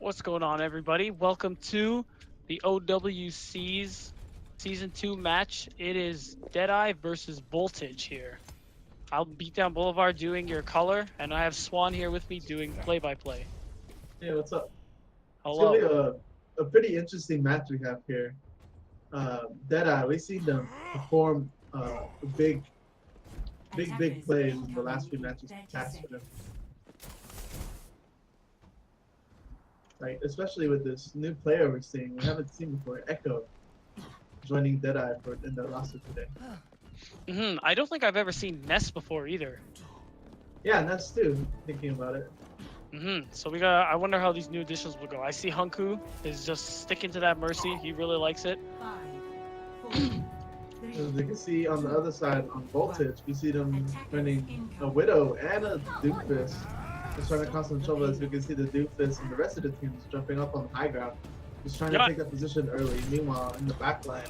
What's going on, everybody? Welcome to the OWC's Season 2 match. It is Deadeye versus Voltage here. I'll Beatdown Boulevard doing your color, and I have Swan here with me doing play-by-play. Hey, what's up? It's gonna be Hello. a pretty interesting match we have here. Deadeye, we've seen them perform big plays in the last few matches past for them. Like especially with this new player we're seeing, we haven't seen before, Echo, joining Deadeye for in the roster today. I don't think I've ever seen Ness before either. Yeah, and that's too thinking about it. So we got. I wonder how these new additions will go. I see Hunku is just sticking to that Mercy. He really likes it. As you can see on the other side on Voltage, we see them running a Widow and a Doomfist. Just trying to cause some trouble. As you can see, the Doomfist and the rest of the team is jumping up on the high ground, just trying to take that position early. Meanwhile, in the back line,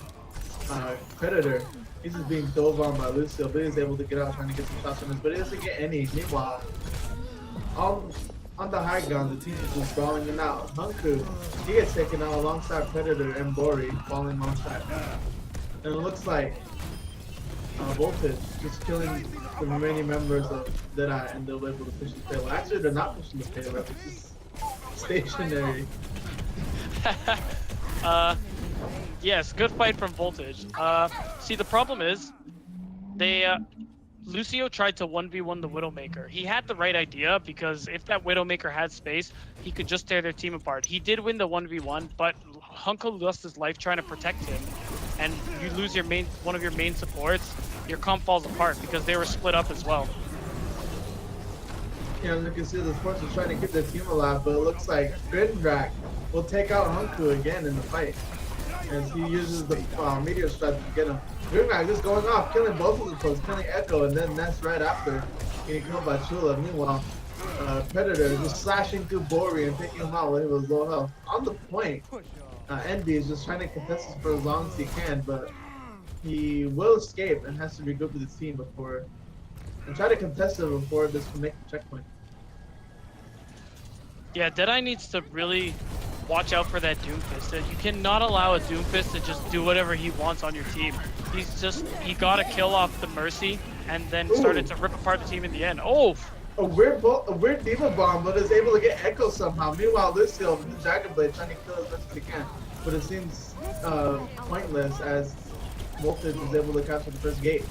Predator, he's just being dove on by Lucio, but he's able to get out trying to get some shots on this, but he doesn't get any. Meanwhile, on the high ground, the team is just brawling him out. Hunku, he gets taken out alongside Predator and Bori, falling alongside. And it looks like Voltage just killing the remaining members of Deadeye, and they'll be able to push the payload. Actually, they're not pushing the payload, it's just stationary. Yes, good fight from Voltage. See, the problem is, Lucio tried to 1v1 the Widowmaker. He had the right idea, because if that Widowmaker had space, he could just tear their team apart. He did win the 1v1, but Hunko lost his life trying to protect him, and you lose your one of your main supports, your comp falls apart, because they were split up as well. Yeah, as you can see, the sports are trying to keep their team alive, but it looks like Gridrak will take out Hunku again in the fight, as he uses the meteor strike to get him. Gridrak just going off, killing both of the folks, killing Echo, and then Ness right after getting killed by Chula. Meanwhile, Predator just slashing through Bori and taking him out when he was low health. On the point, Envy is just trying to contest this for as long as he can, but he will escape and has to regroup with his team before and try to contest it before this can make the checkpoint. Yeah, Deadeye needs to really watch out for that Doomfist. You cannot allow a Doomfist to just do whatever he wants on your team. He got a kill off the Mercy and then started to rip apart the team in the end. Oh! A weird Diva Bomb, but is able to get Echo somehow. Meanwhile, Lucio with the Dragon Blade trying to kill as much as he can. But it seems pointless as Voltage is able to capture the first gate.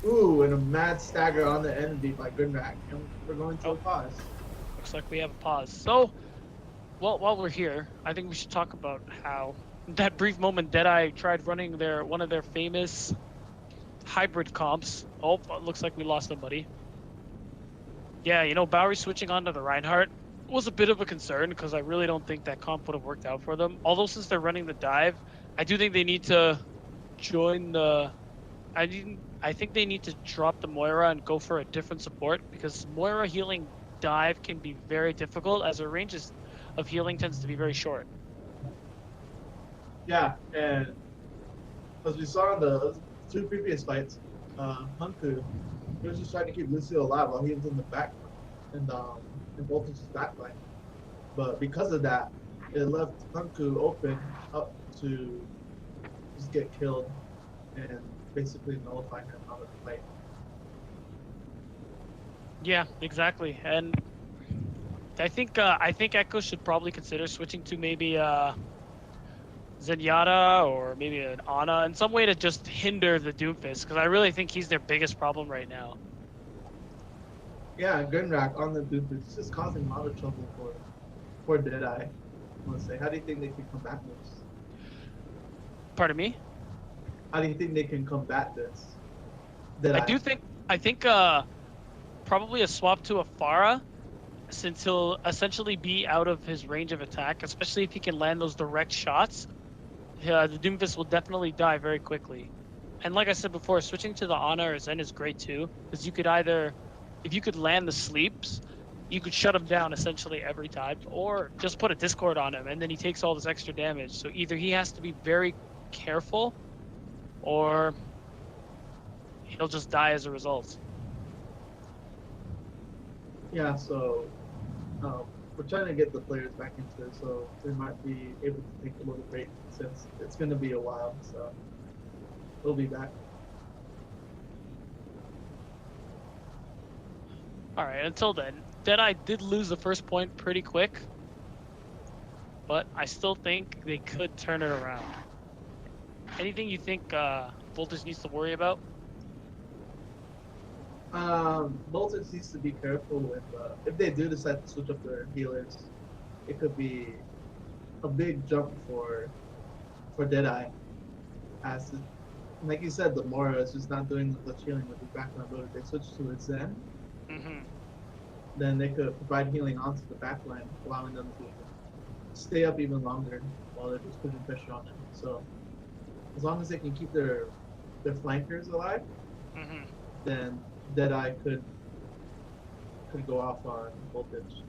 Ooh, and a mad stagger on the Envy by Gridrak. And we're going to a pause. Looks like we have a pause. So, well, while we're here, I think we should talk about how that brief moment Deadeye tried running one of their famous hybrid comps. Oh, it looks like we lost somebody. Yeah, you know, Bowery switching onto the Reinhardt was a bit of a concern, because I really don't think that comp would have worked out for them. Although since they're running the dive, I do think they need to join the... I think they need to drop the Moira and go for a different support, because Moira healing dive can be very difficult, as her range of healing tends to be very short. Yeah, and as we saw in the two previous fights, Hunku, he was just trying to keep Lucio alive while he was in the back in Voltage's backline. But because of that, it left Hunku open up to just get killed and basically nullify him out of the fight. Yeah, exactly. And I think Echo should probably consider switching to maybe Zenyatta or maybe an Ana in some way to just hinder the Doomfist, because I really think he's their biggest problem right now. Yeah, Gridrak on the Doomfist is just causing a lot of trouble for Deadeye. I want to say, how do you think they can combat this? Pardon me? How do you think they can combat this? Deadeye. I think probably a swap to a Pharah, since he'll essentially be out of his range of attack, especially if he can land those direct shots. The Doomfist will definitely die very quickly. And like I said before, switching to the Ana or Zen is great too, because you could either, if you could land the sleeps, you could shut him down essentially every time, or just put a Discord on him, and then he takes all this extra damage. So either he has to be very careful, or he'll just die as a result. Yeah, so we're trying to get the players back into it, so we might be able to take a little break since it's going to be a while. So we'll be back. All right, until then, Deadeye did lose the first point pretty quick, but I still think they could turn it around. Anything you think Voltage needs to worry about? Bolton needs to be careful with if they do decide to switch up their healers, it could be a big jump for Deadeye. As like you said, the Mora is just not doing the healing with his background ability. If they switch to his Zen, then they could provide healing onto the backline, allowing them to stay up even longer while they're just putting pressure on them. So as long as they can keep their flankers alive, then Deadeye could go off on Voltage.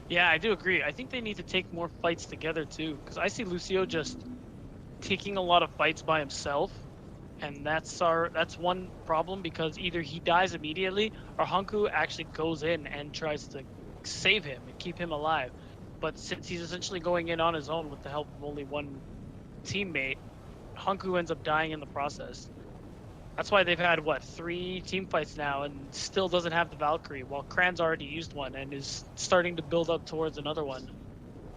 Yeah, I do agree. I think they need to take more fights together too, because I see Lucio just taking a lot of fights by himself, and that's one problem, because either he dies immediately or Hanku actually goes in and tries to save him and keep him alive. But since he's essentially going in on his own with the help of only one teammate, Hanku ends up dying in the process. That's why they've had, what, 3 team fights now and still doesn't have the Valkyrie, while Kran's already used one and is starting to build up towards another one.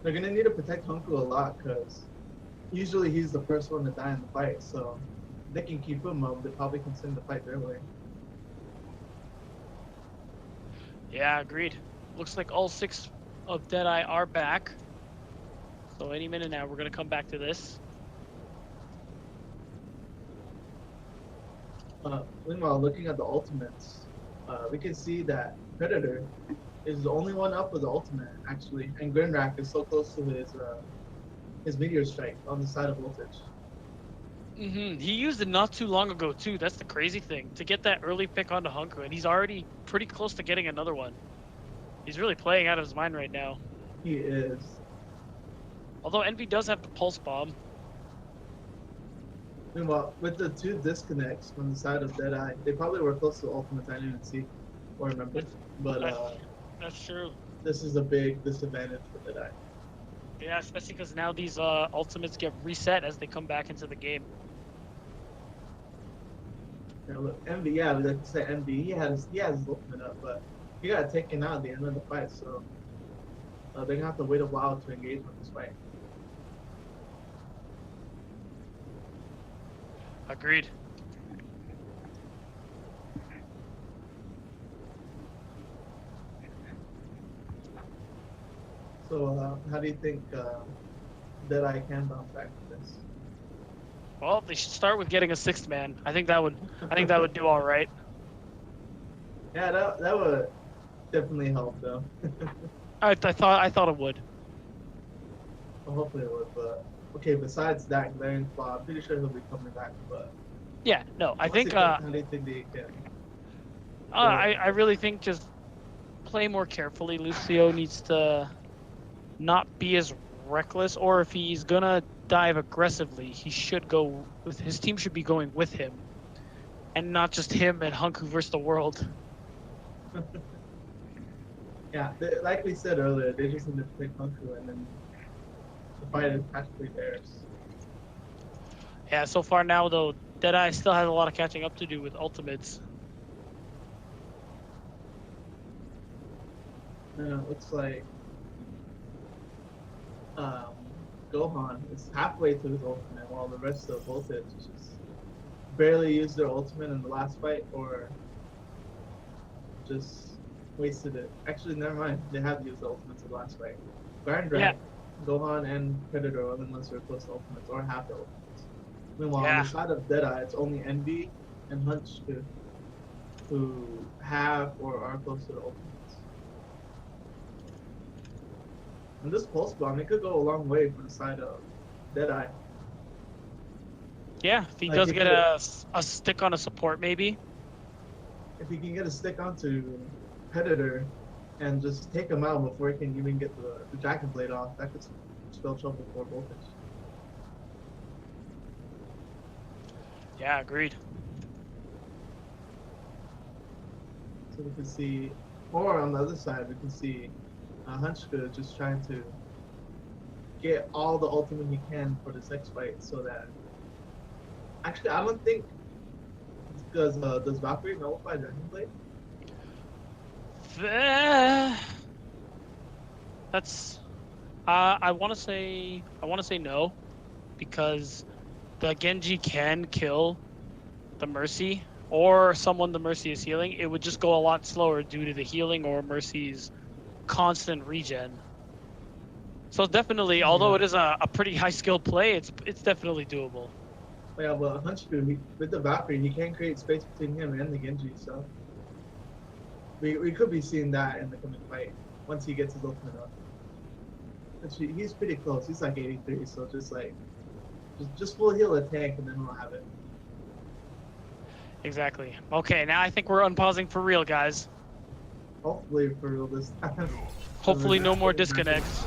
They're going to need to protect Hanku a lot because usually he's the first one to die in the fight. So if they can keep him up, they probably can send the fight their way. Yeah, agreed. Looks like all 6 of Deadeye are back. So any minute now, we're going to come back to this. Meanwhile, looking at the ultimates, we can see that Predator is the only one up with the ultimate, actually, and Grinrak is so close to his meteor strike on the side of Voltage. He used it not too long ago too. That's the crazy thing, to get that early pick onto Hanku, and he's already pretty close to getting another one. He's really playing out of his mind right now. He is. Although Envy does have the pulse bomb. Meanwhile, with the 2 disconnects from the side of Deadeye, they probably were close to the ultimate. I didn't even see or remember. But that's true. This is a big disadvantage for Deadeye. Yeah, especially because now these ultimates get reset as they come back into the game. Yeah, look, Envy, yeah, like you said, Envy, he has his ultimate up, but he got taken out at the end of the fight, so they're gonna have to wait a while to engage with this fight. Agreed. So how do you think Deadeye can bounce back from this? Well, they should start with getting a 6th man. I think that would do all right. Yeah, that would definitely help, though. I thought it would. Well, hopefully it would, but okay. Besides that, glaring flaw, I'm pretty sure he'll be coming back. But yeah, no, I think. How do you think they can? I really think just play more carefully. Lucio needs to not be as reckless, or if he's gonna dive aggressively, he should go with his team. Should be going with him, and not just him and Hanku versus the world. Yeah, like we said earlier, they just need to pick Hanku, and then the fight is practically theirs. Yeah, so far now though, Deadeye still has a lot of catching up to do with ultimates. Looks like Gohan is halfway to his ultimate, while the rest of Voltage just barely used their ultimate in the last fight, or just wasted it. Actually, never mind. They have used the ultimates in the last fight. Grinrak, Gohan, and Predator, unless they're close to ultimates, or have the ultimates. Meanwhile, on the side of Deadeye, it's only Envy and Hunch who have or are close to the ultimates. And this pulse bomb, it could go a long way for the side of Deadeye. Yeah, if he does get a stick on a support, maybe. If he can get a stick onto Predator and just take him out before he can even get the Dragon Blade off, that could spell trouble for Voltage. Yeah, agreed. So we can see, or on the other side, we can see Hunchka is just trying to get all the ultimate he can for this next fight, so that actually I don't think does Valkyrie nullify Dragon Blade? That's I want to say no, because the Genji can kill the Mercy or someone the Mercy is healing. It would just go a lot slower due to the healing or Mercy's constant regen. So definitely, although it is a pretty high skill play, it's definitely doable. Yeah, well, Hunchku, with the Valkyrie, he can create space between him and the Genji, so we could be seeing that in the coming fight once he gets his ultimate up. He's pretty close. He's like 83, so just full heal a tank and then we'll have it. Exactly. Okay, now I think we're unpausing for real, guys. Hopefully for real this time. Hopefully no more disconnects.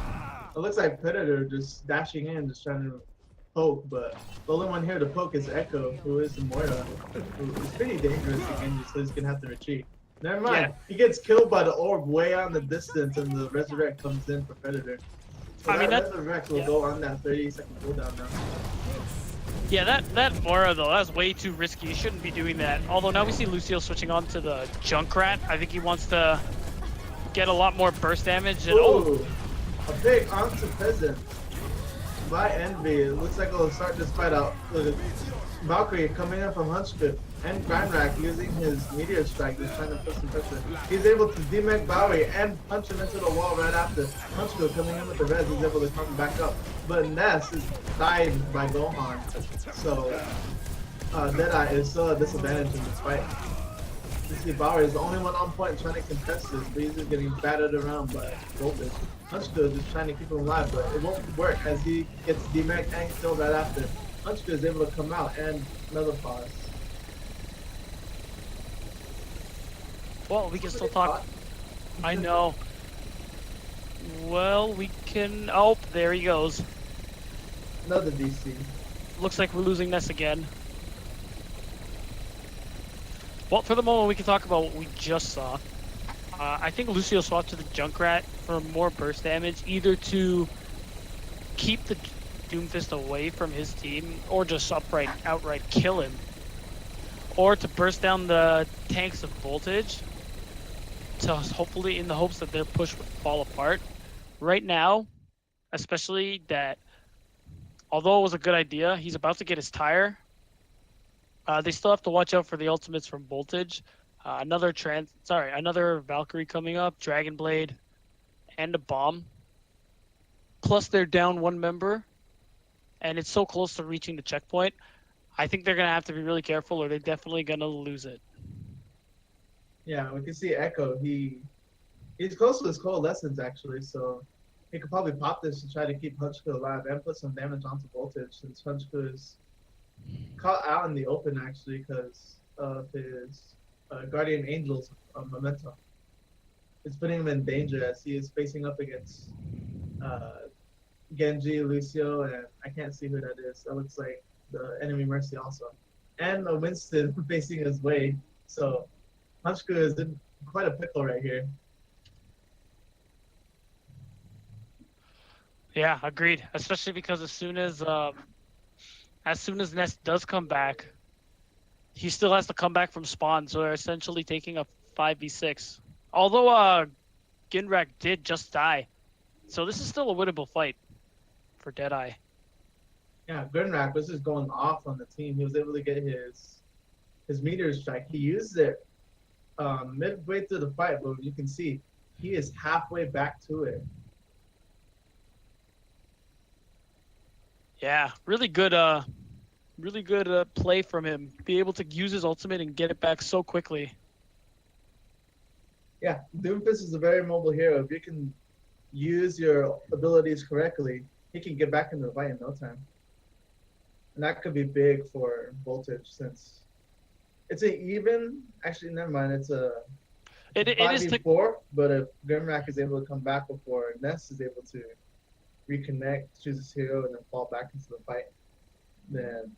It looks like Predator just dashing in, just trying to poke, but the only one here to poke is Echo, who is the Moira, who is pretty dangerous again, so he's gonna have to retreat. Never mind. Yeah. He gets killed by the orb way out in the distance, and the Resurrect comes in for Predator. So I mean, that Resurrect will go on that 30-second cooldown now. Yeah, that Moira though, that's way too risky. You shouldn't be doing that. Although now we see Lucio switching on to the Junkrat. I think he wants to get a lot more burst damage. And ooh, a big onto Peasant by Envy. It looks like it'll start this fight out. Valkyrie coming in from Hunchka and Grindrak using his Meteor Strike, just trying to put some pressure. He's able to demech Bowie and punch him into the wall right after. Hunchka coming in with the res, he's able to come back up. But Ness is died by Gohan, so Deadeye is still at disadvantage in this fight. You see Bowie is the only one on point trying to contest this, but he's just getting battered around by Voltage. Hunchka is just trying to keep him alive, but it won't work as he gets demech and killed right after. Hunchka is able to come out and another pause. Well, we can still talk. I know. Well, we can. Oh, there he goes. Another DC. Looks like we're losing Ness again. Well, for the moment, we can talk about what we just saw. I think Lucio swapped to the Junkrat for more burst damage, either to keep the Doomfist away from his team, or just outright kill him, or to burst down the tanks of Voltage, to hopefully in the hopes that their push would fall apart. Right now, especially that, although it was a good idea, he's about to get his tire. They still have to watch out for the ultimates from Voltage. Another Valkyrie coming up, Dragon Blade, and a bomb. Plus they're down one member, and it's so close to reaching the checkpoint. I think they're gonna have to be really careful, or they're definitely gonna lose it. Yeah, we can see Echo. He's close to his coalescence actually, so he could probably pop this to try to keep Hunchka alive and put some damage onto Voltage, since Hunchka is caught out in the open actually because of his Guardian Angel's momentum. It's putting him in danger as he is facing up against Genji, Lucio, and I can't see who that is. That looks like the enemy Mercy also. And Winston facing his way. So Hunchka is in quite a pickle right here. Yeah, agreed. Especially because as soon as Ness does come back, he still has to come back from spawn, so they're essentially taking a 5v6. Although Ginrak did just die, so this is still a winnable fight for Deadeye. Yeah, Ginrak was just going off on the team. He was able to get his Meteor Strike. He used it midway through the fight, but you can see he is halfway back to it. Yeah, really good play from him. Be able to use his ultimate and get it back so quickly. Yeah, Doomfist is a very mobile hero. If you can use your abilities correctly, he can get back into the fight in no time. And that could be big for Voltage since it's an even. Actually, never mind. It's a 5v4. But if Grimrak is able to come back before Ness is able to reconnect, choose his hero, and then fall back into the fight, then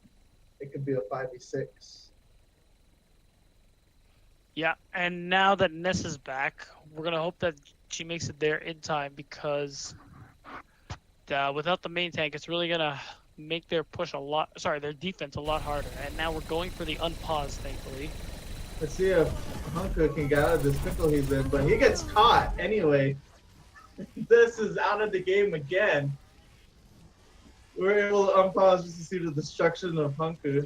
it could be a 5v6. Yeah, and now that Ness is back, we're gonna hope that she makes it there in time because without the main tank, it's really gonna make their push a lot. Sorry, their defense a lot harder. And now we're going for the unpause, thankfully. Let's see if Hunker can get out of this pickle he's in, but he gets caught anyway. This is out of the game again. We're able to unpause just to see the destruction of Hunker.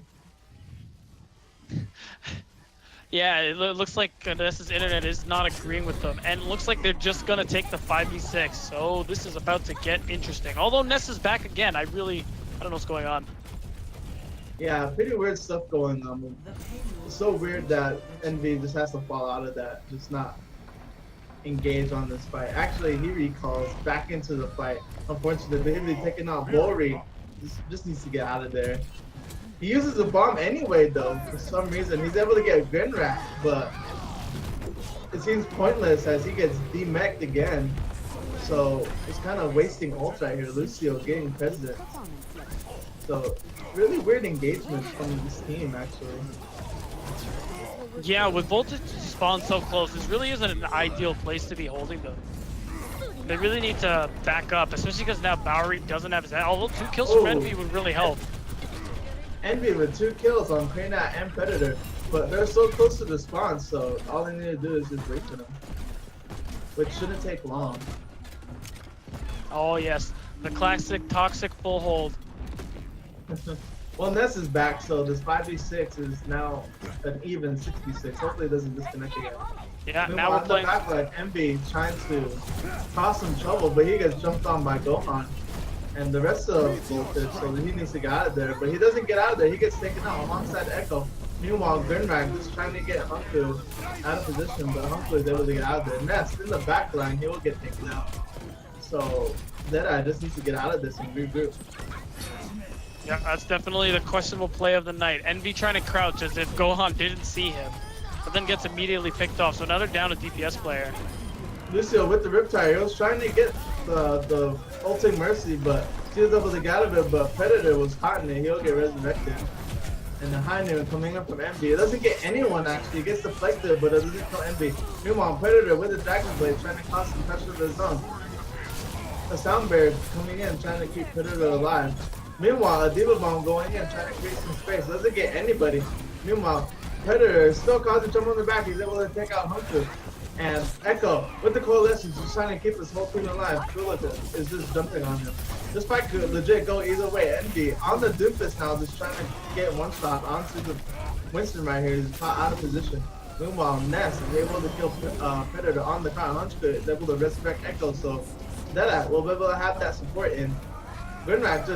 Yeah, it looks like Ness's internet is not agreeing with them, and it looks like they're just gonna take the 5v6. So this is about to get interesting. Although Ness is back again, I don't know what's going on. Yeah, pretty weird stuff going on. It's so weird that Envy just has to fall out of that, just not engage on this fight. Actually, he recalls back into the fight. Unfortunately, him taking out Bori just needs to get out of there. He uses a bomb anyway, though. For some reason, he's able to get Grin Rack, but it seems pointless as he gets demeched again. So it's kind of wasting ult right here. Lucio getting president. So really weird engagement from this team, actually. Yeah, with Voltage spawn so close, this really isn't an ideal place to be holding them. They really need to back up, especially because now Bowery doesn't have his head. Although 2 kills from Envy would really help. Envy with 2 kills on Kraynat and Predator, but they're so close to the spawn, so all they need to do is just wait for them, which shouldn't take long. Oh yes, the classic toxic full hold. Well, Ness is back, so this 5v6 is now an even 66. Hopefully it doesn't disconnect again. Yeah, Meanwhile, now we're playing. On the back line, Envy trying to cause some trouble, but he gets jumped on by Gohan. And the rest of Voltage, so he needs to get out of there. But he doesn't get out of there, he gets taken out alongside Echo. Meanwhile, Grinrag just trying to get Hunku out of position, but Hunku is able to get out of there. Ness, in the back line, he will get taken out. So, Deadeye just needs to get out of this and regroup. Yeah, that's definitely the questionable play of the night. Envy trying to crouch as if Gohan didn't see him, but then gets immediately picked off. So now they're down a DPS player. Lucio with the Riptire, he was trying to get the ulting Mercy, but she was able to get out of it, but Predator was caught in it. He'll get resurrected. And the high noon coming up from Envy. It doesn't get anyone actually, it gets deflected, but it doesn't kill Envy. Meanwhile, Predator with the Dragon Blade trying to cause some pressure to the zone. A Sound Bear coming in trying to keep Predator alive. Meanwhile, a Diva Bomb going in trying to create some space. Doesn't get anybody. Meanwhile, Predator is still causing trouble in the back. He's able to take out Hunter. And Echo, with the coalition, just trying to keep his whole team alive. Philip is just jumping on him. This fight could legit go either way. Envy on the Doomfist now, just trying to get one shot onto the Winston right here. He's caught out of position. Meanwhile, Ness is able to kill Predator on the ground. Hunter is able to resurrect Echo, so Deadeye will be able to have that support in. Grinrak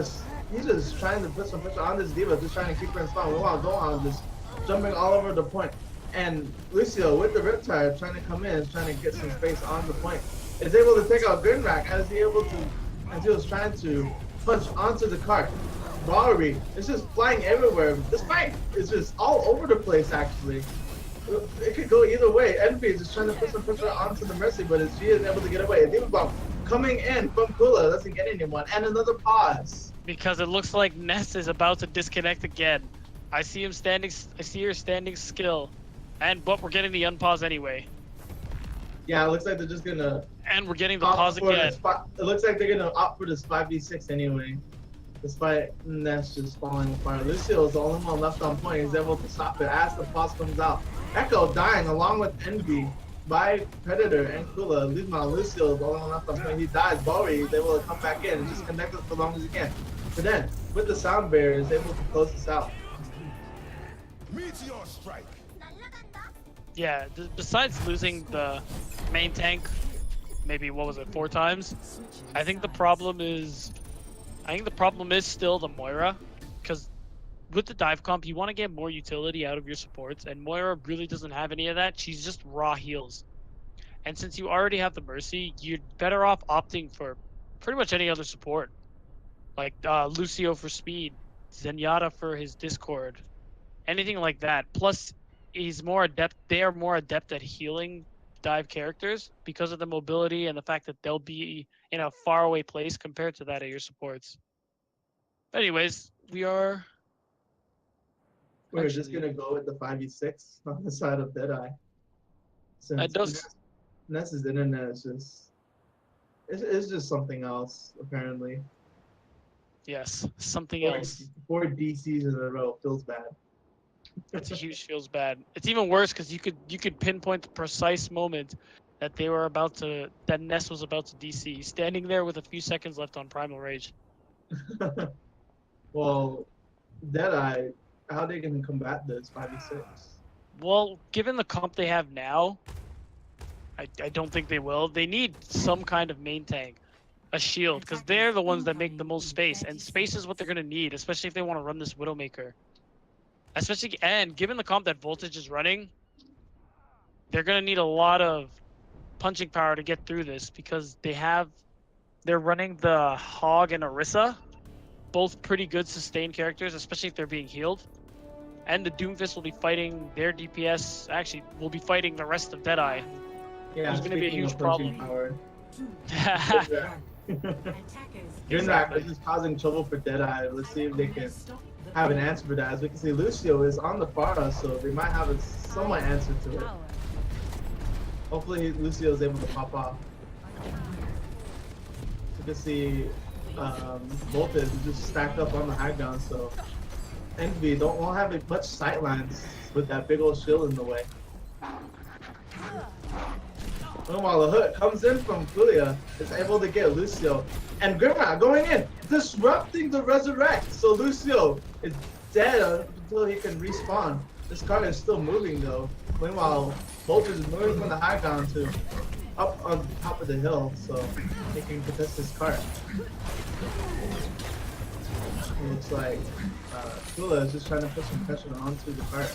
he's just trying to put some pressure on this Diva, just trying to keep her in spawn. Meanwhile, Gohan just jumping all over the point. And Lucio with the Riptire trying to come in, trying to get some space on the point, is able to take out Grinrak as he was trying to punch onto the cart. Bowery is just flying everywhere. This fight is just all over the place actually. It could go either way. Envy is just trying to put some pressure onto the Mercy, but she is able to get away. A Diva Bomb coming in from Kula doesn't get anyone, and another pause. Because it looks like Ness is about to disconnect again. I see him standing. I see her standing still, but we're getting the unpause anyway. Yeah, it looks like they're just gonna. And we're getting the pause again. It looks like they're gonna opt for this 5v6 anyway. Despite Ness just falling apart. Lucio is the only one left on point. He's able to stop it as the pause comes out. Echo dying along with Envy by Predator and Kula. Meanwhile, Lucio is the only one left on point. He dies. Bowery is able to come back in and just connect us as long as he can. But then, with the Sound Barrier, is able to close this out. Meteor strike. Yeah, besides losing the main tank, maybe, what was it, 4 times? I think the problem is still the Moira, because with the dive comp, you want to get more utility out of your supports, and Moira really doesn't have any of that. She's just raw heals. And since you already have the Mercy, you're better off opting for pretty much any other support. Like Lucio for speed, Zenyatta for his Discord, anything like that. Plus, he's more adept. They are more adept at healing dive characters because of the mobility and the fact that they'll be in a faraway place compared to that of your supports. Anyways, we're just gonna go with the 5v6 on the side of Deadeye. It does Ness's internet is just it's just something else apparently. Yes, something Four, else. 4 DCs in a row feels bad. It's a huge feels bad. It's even worse because you could pinpoint the precise moment that that Ness was about to DC, standing there with a few seconds left on Primal Rage. Well, Deadeye, how are they gonna combat this 5v6? Well, given the comp they have now, I don't think they will. They need some kind of main tank, a shield, because they're the ones that make the most space, and space is what they're gonna need, especially if they want to run this Widowmaker. And given the comp that Voltage is running, they're gonna need a lot of punching power to get through this because they're running the Hog and Orisa, both pretty good sustained characters, especially if they're being healed. And the Doomfist will be fighting their DPS. Actually, will be fighting the rest of Deadeye. Yeah, There's gonna be a speaking huge of punching problem. power. Grimrack is just causing trouble for Deadeye. Let's see if they can have an answer for that. As we can see, Lucio is on the Farah, so they might have a somewhat answer to it. Hopefully, Lucio is able to pop off. You can see Voltage is just stacked up on the high ground, so Envy won't have much sightlines with that big old shield in the way. Meanwhile, the hook comes in from Fulia, is able to get Lucio, and Grimrack going in, disrupting the resurrect. So Lucio is dead until he can respawn. This card is still moving though. Meanwhile, Voltage is moving from the high ground to up on top of the hill, so he can contest this card. It looks like Fulia is just trying to put some pressure onto the cart.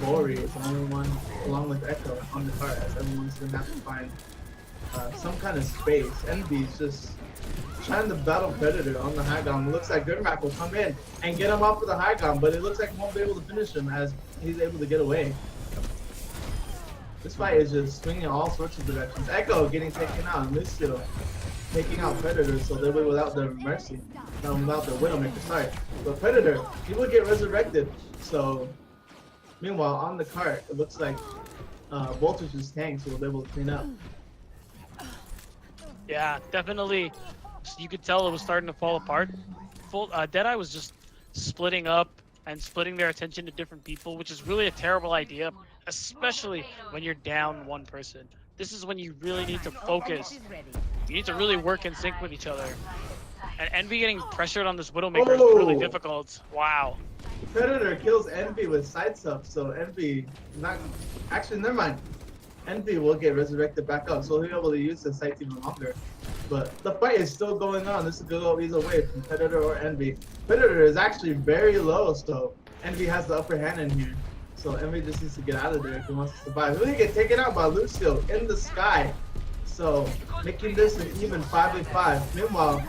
Bori is the only one, along with Echo, on the cart, as everyone's going to have to find some kind of space. Envy is just trying to battle Predator on the high ground. It looks like Grimrack will come in and get him off of the high ground, but it looks like he won't be able to finish him as he's able to get away. This fight is just swinging in all sorts of directions. Echo getting taken out, and Lucio taking out Predator, so they'll be without their Mercy. Without their Widowmaker, sorry. But Predator, he will get resurrected, so... Meanwhile, on the cart, it looks like Voltage's tanks will be able to clean up. Yeah, definitely. You could tell it was starting to fall apart. Deadeye was just splitting up and splitting their attention to different people, which is really a terrible idea, especially when you're down one person. This is when you really need to focus. You need to really work in sync with each other. And Envy getting pressured on this Widowmaker is really difficult. Wow. Predator kills Envy with sides up, so Envy actually never mind. Envy will get resurrected back up, so he'll be able to use the sights even longer. But the fight is still going on. This is going to go either way from Predator or Envy. Predator is actually very low, so Envy has the upper hand in here. So Envy just needs to get out of there if he wants to survive. He'll get taken out by Lucio in the sky. So making this an even 5v5. Meanwhile,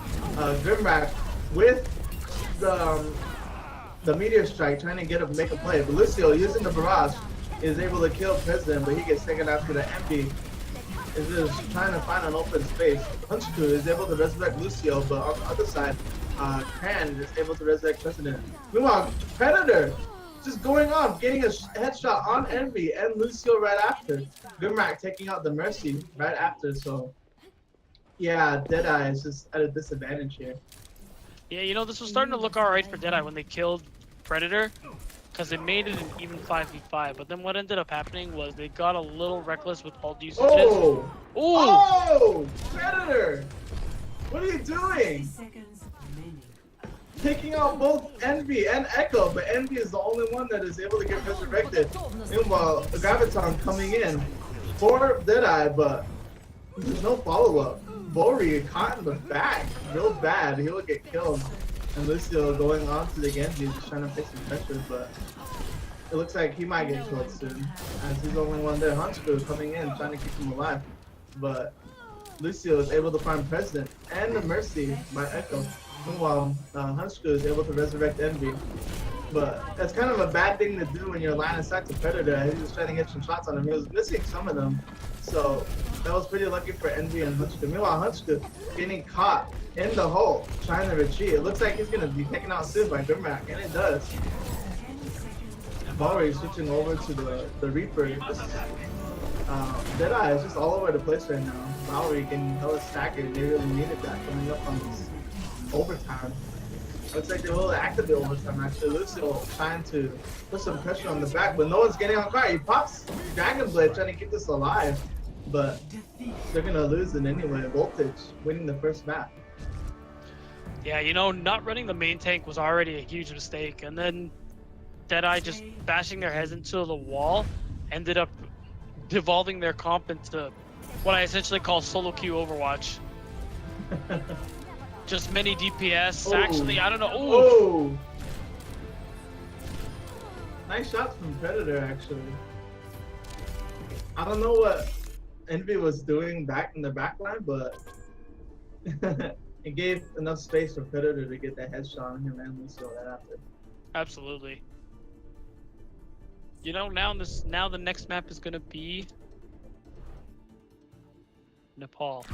Grimrack with the Meteor Strike trying to make a play. But Lucio using the barrage is able to kill President, but he gets taken after the Envy is just trying to find an open space. Punchku is able to resurrect Lucio, but on the other side, Kran is able to resurrect President. Meanwhile, Predator just going off, getting a headshot on Envy and Lucio right after. Grimrack taking out the Mercy right after, so yeah, Deadeye is just at a disadvantage here. Yeah, you know, this was starting to look alright for Deadeye when they killed Predator, because it made it an even 5v5, but then what ended up happening was they got a little reckless with ult usages. Oh! Ooh. Oh! Predator! What are you doing? Taking out both Envy and Echo, but Envy is the only one that is able to get resurrected. Meanwhile, Graviton coming in for Deadeye, but there's no follow-up. Bori caught in the back, real bad. He will get killed. And Lucio going on to the Genji, just trying to fix some pressure, but it looks like he might get killed soon, as he's the only one there. Hunchku coming in, trying to keep him alive, but Lucio is able to find President and the Mercy by Echo. Meanwhile, Hunchku is able to resurrect Envy. But that's kind of a bad thing to do when you're line of sight to Predator. He was trying to get some shots on him. He was missing some of them. So that was pretty lucky for Envy and Hunchku. Meanwhile, Hunchku getting caught in the hole, trying to retreat. It looks like he's going to be taken out soon by Grimrack, and it does. Bori switching over to the Reaper. Deadeye is just all over the place right now. Bowery getting hella staggered. They really needed that coming up on this overtime. Looks like they will activate overtime actually. Lucio trying to put some pressure on the back, but no one's getting on guard. He pops Dragon Blade trying to keep this alive, but they're gonna lose it anyway. Voltage winning the first map. Yeah, you know, not running the main tank was already a huge mistake, and then Deadeye just bashing their heads into the wall ended up devolving their comp into what I essentially call solo queue Overwatch. Just many DPS. Oh. Actually, I don't know. Ooh. Oh! Nice shots from Predator, actually. I don't know what Envy was doing back in the back line, but it gave enough space for Predator to get that headshot on him and Lucio right after. Absolutely. You know, now the next map is gonna be Nepal.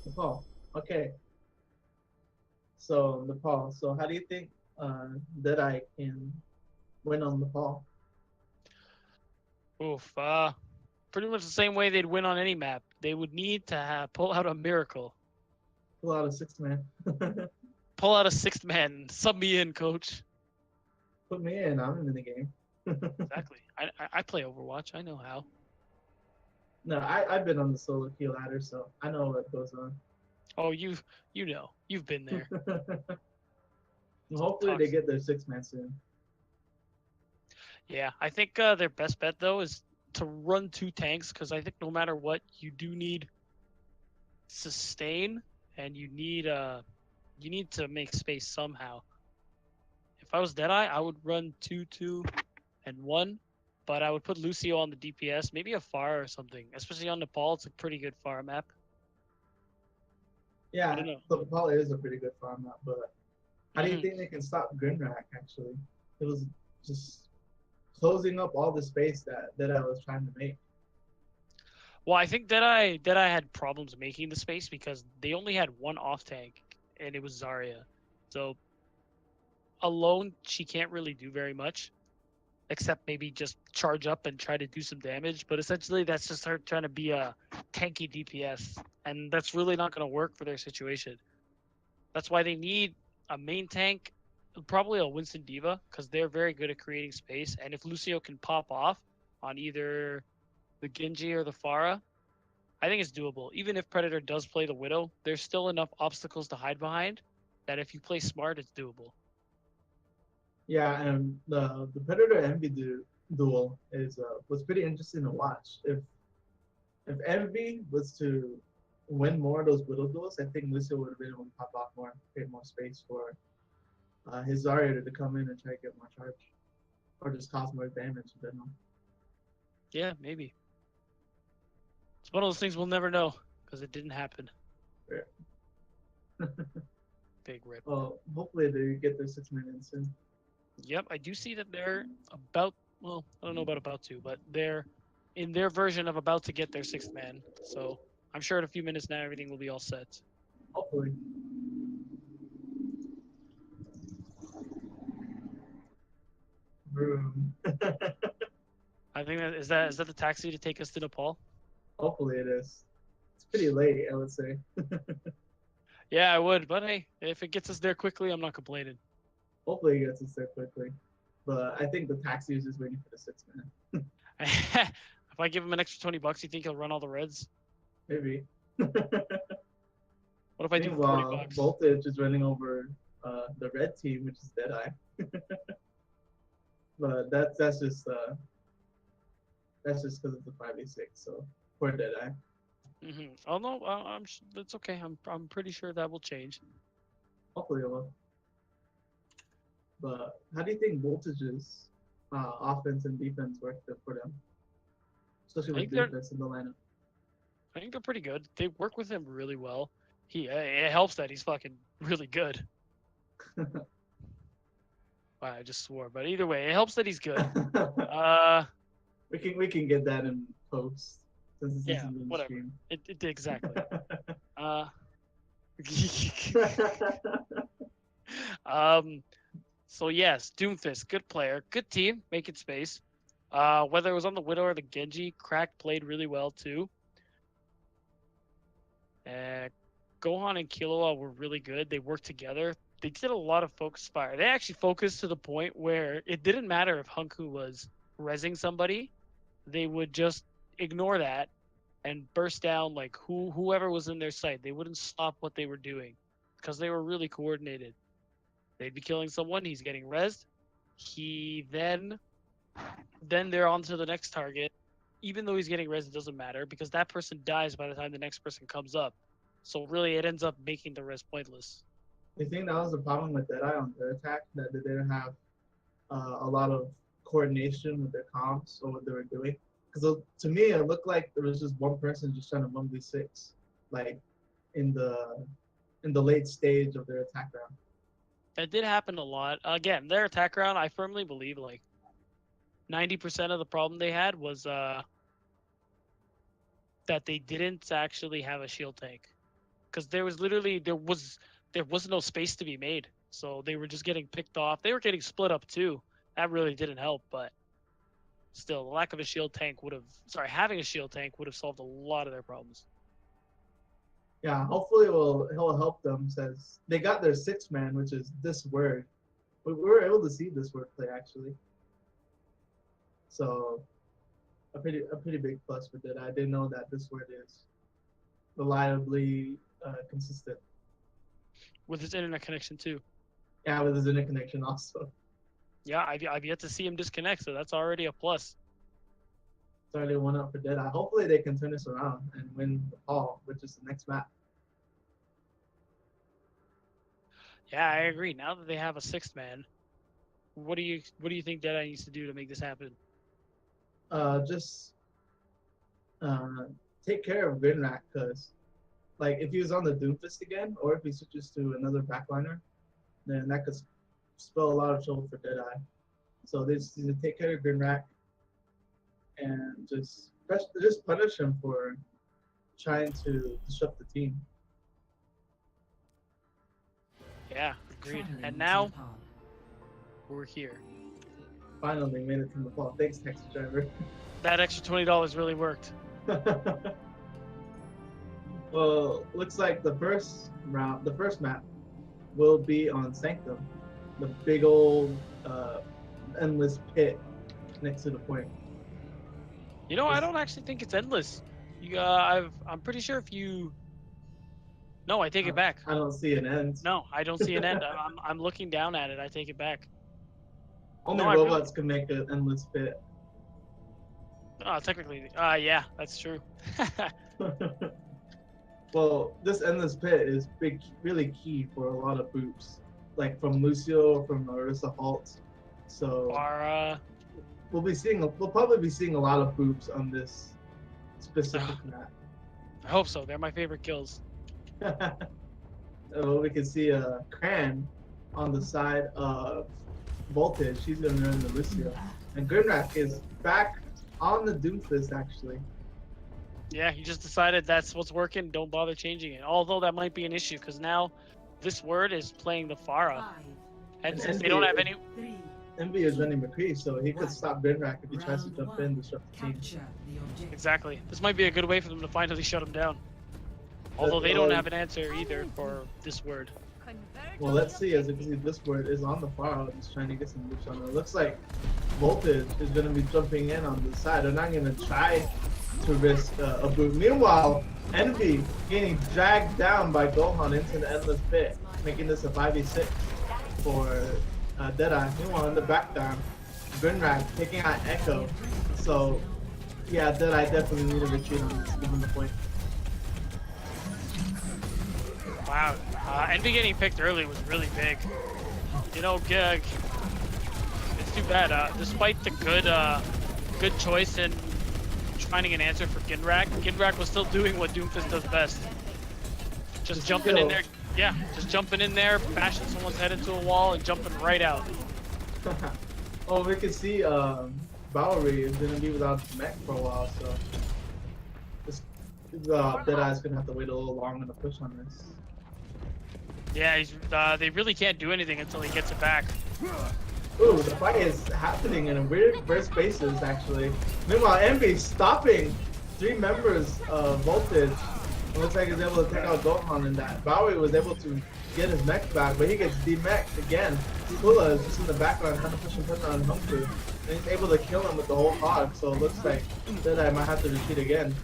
Nepal. Okay. So Nepal. So how do you think Deadeye can win on Nepal? Oof. Pretty much the same way they'd win on any map. They would need to pull out a miracle. Pull out a 6-man. Pull out a sixth man. Sub me in, coach. Put me in. I'm in the game. Exactly. I play Overwatch. I know how. No, I've been on the solo queue ladder, so I know what goes on. Oh, you know. You've been there. Hopefully they get their 6-man soon. Yeah, I think their best bet though is to run 2 tanks, because I think no matter what, you do need sustain, and you need to make space somehow. If I was Deadeye, I would run 2, 2, and 1, but I would put Lucio on the DPS, maybe a Pharah or something. Especially on Nepal, it's a pretty good Pharah map. Yeah, I don't know. the Nepal is a pretty good farm map, but how do you think they can stop Grimrack, actually? It was just closing up all the space that I was trying to make. Well, I think Deadeye had problems making the space because they only had 1 off tank, and it was Zarya. So alone, she can't really do very much, except maybe just charge up and try to do some damage. But essentially, that's just her trying to be a tanky DPS, and that's really not going to work for their situation. That's why they need a main tank, probably a Winston Diva, because they're very good at creating space. And if Lucio can pop off on either the Genji or the Pharah, I think it's doable. Even if Predator does play the Widow, there's still enough obstacles to hide behind that if you play smart, it's doable. Yeah, and the Predator Envy duel was pretty interesting to watch. If Envy was to win more of those Widow duels, I think Lucio would have been able to pop off more, create more space for his Zarya to come in and try to get more charge, or just cause more damage in general. Yeah, maybe. It's one of those things we'll never know because it didn't happen. Yeah. Big rip. Well, hopefully they get their 6-man in soon. Yep, I do see that they're about, well, I don't know about to, but they're in their version of about to get their 6th man. So I'm sure in a few minutes now everything will be all set. Hopefully. Vroom. I think that is that the taxi to take us to Nepal? Hopefully it is. It's pretty late, I would say. Yeah, I would, but hey, if it gets us there quickly, I'm not complaining. Hopefully it gets us there quickly. But I think the taxi is just waiting for the 6-man. If I give him an extra $20, you think he'll run all the reds? Maybe. What if I do Meanwhile, $40? Voltage is running over the red team, which is Deadeye. But that's just because it's a 5v6. So poor Deadeye. Mm-hmm. Oh no, that's okay. I'm pretty sure that will change. Hopefully it will. But how do you think Voltage's offense and defense work for them? Especially with defense in the lineup. I think they're pretty good. They work with him really well. It helps that he's fucking really good. Wow, I just swore, but either way, it helps that he's good. We can get that in post since this Yeah, isn't whatever. stream. It exactly. So yes, Doomfist, good player, good team, making space. Whether it was on the Widow or the Genji, Crack played really well too. Gohan and Killua were really good. They worked together. They did a lot of focus fire. They actually focused to the point where it didn't matter if Hunku was rezzing somebody. They would just ignore that and burst down like whoever was in their sight. They wouldn't stop what they were doing because they were really coordinated. They'd be killing someone, he's getting rezzed. He then they're on to the next target. Even though he's getting rezzed, it doesn't matter because that person dies by the time the next person comes up. So really, it ends up making the res pointless. You think that was the problem with Deadeye on their attack, that they didn't have a lot of coordination with their comms or what they were doing? Because to me, it looked like there was just one person just trying to 1v6, like in the late stage of their attack round. That did happen a lot. Again, their attack round, I firmly believe, like 90% of the problem they had was that they didn't actually have a shield tank, because there was no space to be made, so they were just getting picked off. They were getting split up too. That really didn't help, but still, the lack of a shield tank having a shield tank would have solved a lot of their problems. Yeah, hopefully he'll help them, since they got their 6-man, which is this word. We were able to see this word play actually. So a pretty big plus for Deadeye. I didn't know that this word is reliably consistent. With his internet connection too. Yeah, with his internet connection also. Yeah, I've yet to see him disconnect, so that's already a plus. It's already 1-up for Deadeye. Hopefully they can turn this around and win the Hall, which is the next map. Yeah, I agree. Now that they have a 6th man, what do you think Deadeye needs to do to make this happen? Just take care of Grinrak, because like if he was on the Doomfist again, or if he switches to another backliner, then that could spell a lot of trouble for Deadeye. So they just need to take care of Grinrak and just punish him for trying to disrupt the team. Yeah, agreed. And now we're here. Finally made it from the fall. Thanks, taxi driver. That extra $20 really worked. Well, looks like the first map will be on Sanctum, the big old endless pit next to the point. You know, I don't actually think it's endless. I'm pretty sure if you. No, I take it back. I don't see an end. No, I don't see an end. I'm looking down at it. I take it back. Only robots can make an endless pit. Oh, technically, yeah, that's true. Well, this endless pit is really key for a lot of boops, like from Lucio, from Marissa Halt. So we'll probably be seeing a lot of boops on this specific map. I hope so. They're my favorite kills. Well, we can see Cran on the side of Voltage. She's gonna run the Lucio, and Grimrak is back on the Doomfist actually. Yeah, he just decided that's what's working. Don't bother changing it. Although that might be an issue, because now this word is playing the Pharah, and since they don't have any. Envy is running McCree, so he could stop Grimrak if he tries to jump in, disrupt the team. Exactly. This might be a good way for them to finally shut him down. Although they don't have an answer either for this word. Well, let's see. As you can see, this word is on the Pharah. He's trying to get some loops on it. It looks like Voltage is going to be jumping in on the side. They're not going to try to risk a boot. Meanwhile, Envy getting dragged down by Gohan into the endless pit, making this a 5v6 for Deadeye. Meanwhile, in the background, Grinrak taking out Echo. So, yeah, Deadeye definitely need a retreat on this, given the point. Wow, Envy getting picked early was really big. You know, it's too bad. Despite the good choice in finding an answer for Grinrak was still doing what Doomfist does best. Just jumping in there. Yeah, just jumping in there, bashing someone's head into a wall, and jumping right out. Oh, we can see Bowery is going to be without mech for a while, so Deadeye's going to have to wait a little longer to push on this. Yeah, they really can't do anything until he gets it back. Ooh, the fight is happening in a weird spaces actually. Meanwhile, Envy stopping 3 members of Voltage. It looks like he's able to take out Gohan in that. Bowery was able to get his mech back, but he gets demeched again. Kula is just in the background trying to push him on Hunku. And he's able to kill him with the whole hog, so it looks like Deadeye might have to retreat again.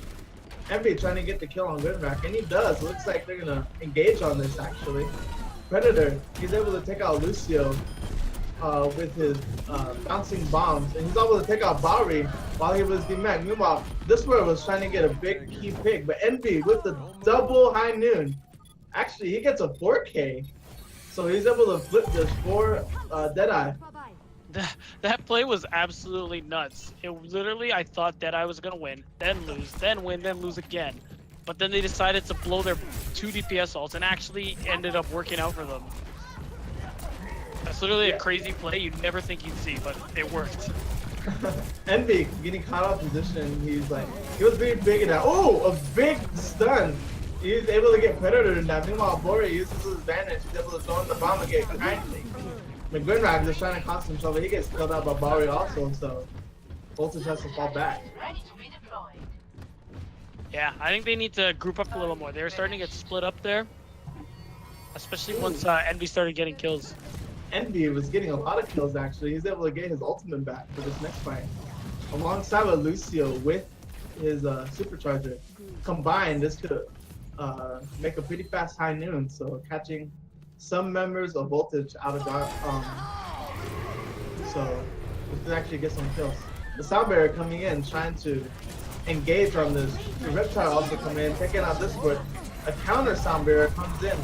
Envy trying to get the kill on Gridrak, and he does. It looks like they're gonna engage on this actually. Predator, he's able to take out Lucio with his bouncing bombs, and he's able to take out Bowery while he was demeched. Meanwhile, this one was trying to get a big key pick, but Envy with the double high noon. Actually, he gets a 4K, so he's able to flip this for Deadeye. That play was absolutely nuts. It literally, I thought Deadeye was gonna win, then lose, then win, then lose again. But then they decided to blow their 2 DPS ults and actually ended up working out for them. That's literally a crazy play you'd never think you'd see, but it worked. Envy getting caught out of position. He's like, he was very big in that. Oh, a big stun. He's able to get Predator in that. Meanwhile, Bori uses his advantage. He's able to throw in the bomb and get kindly. McGrinrag is trying to cost himself, but he gets killed out by Bowery also, so Voltage has to fall back. Yeah, I think they need to group up a little more. They're starting to get split up there, especially once Envy started getting kills. Envy was getting a lot of kills actually. He's able to get his ultimate back for this next fight. Alongside with Lucio with his supercharger. Combined, this could make a pretty fast high noon, so catching some members of Voltage out of guard. So we could actually get some kills. The Sound Barrier coming in, trying to engage on this. The Reptile also coming in, taking out this one. A counter Sound Barrier comes in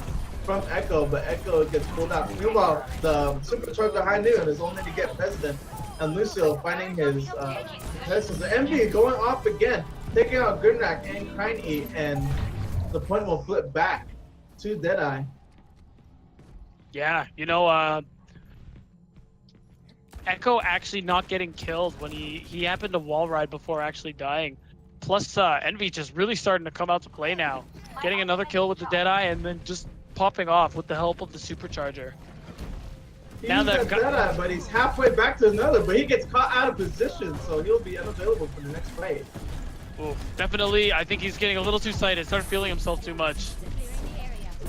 from Echo, but Echo gets pulled out. Meanwhile, the Supercharger High Noon is only to get President, and Lucio finding his contestants. Envy going off again, taking out Grimrak and Kriny, and the point will flip back to Deadeye. Yeah, you know, Echo actually not getting killed when he happened to wall ride before actually dying. Plus, Envy just really starting to come out to play now. Getting another kill with the Deadeye and then just popping off with the help of the supercharger. He's Deadeye, but he's halfway back to another, but he gets caught out of position, so he'll be unavailable for the next fight. Ooh, definitely, I think he's getting a little too excited, started feeling himself too much.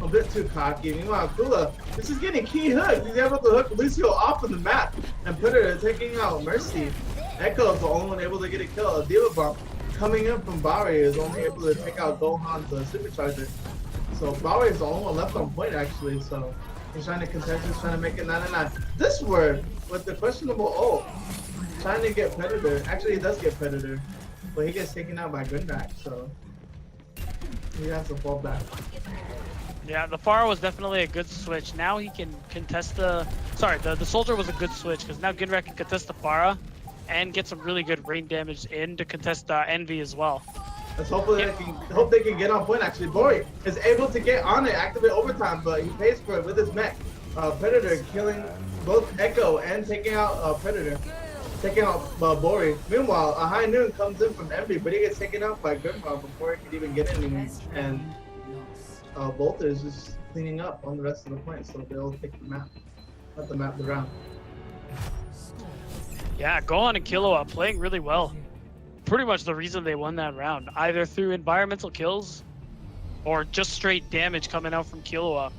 A bit too cocky. Meanwhile, Kula, this is getting key hooked. He's able to hook Lucio off of the map and put her taking out Mercy. Echo is the only one able to get a kill. A Diva Bomb coming in from Bowery is only able to take out Gohan's supercharger. So Bowery is the only one left on point actually. So he's trying to contest, he's trying to make it 9-9. This word with the questionable ult, trying to get Predator. Actually, he does get Predator, but he gets taken out by Grimrak. So he has to fall back. Yeah, the Pharah was definitely a good switch. Now he can contest the... Sorry, the Soldier was a good switch, because now Ginrak can contest the Pharah and get some really good rain damage in to contest Envy as well. Let's hopefully they can get on point actually. Bori is able to get on it, activate overtime, but he pays for it with his mech. Predator killing both Echo and taking out Predator. Taking out Bori. Meanwhile, a High Noon comes in from Envy, but he gets taken out by Grimrak before he could even get in. And Volta is just cleaning up on the rest of the point, so they'll take the map. Let the map around. Yeah, Gohan and Killua playing really well. Pretty much the reason they won that round, either through environmental kills or just straight damage coming out from Killua.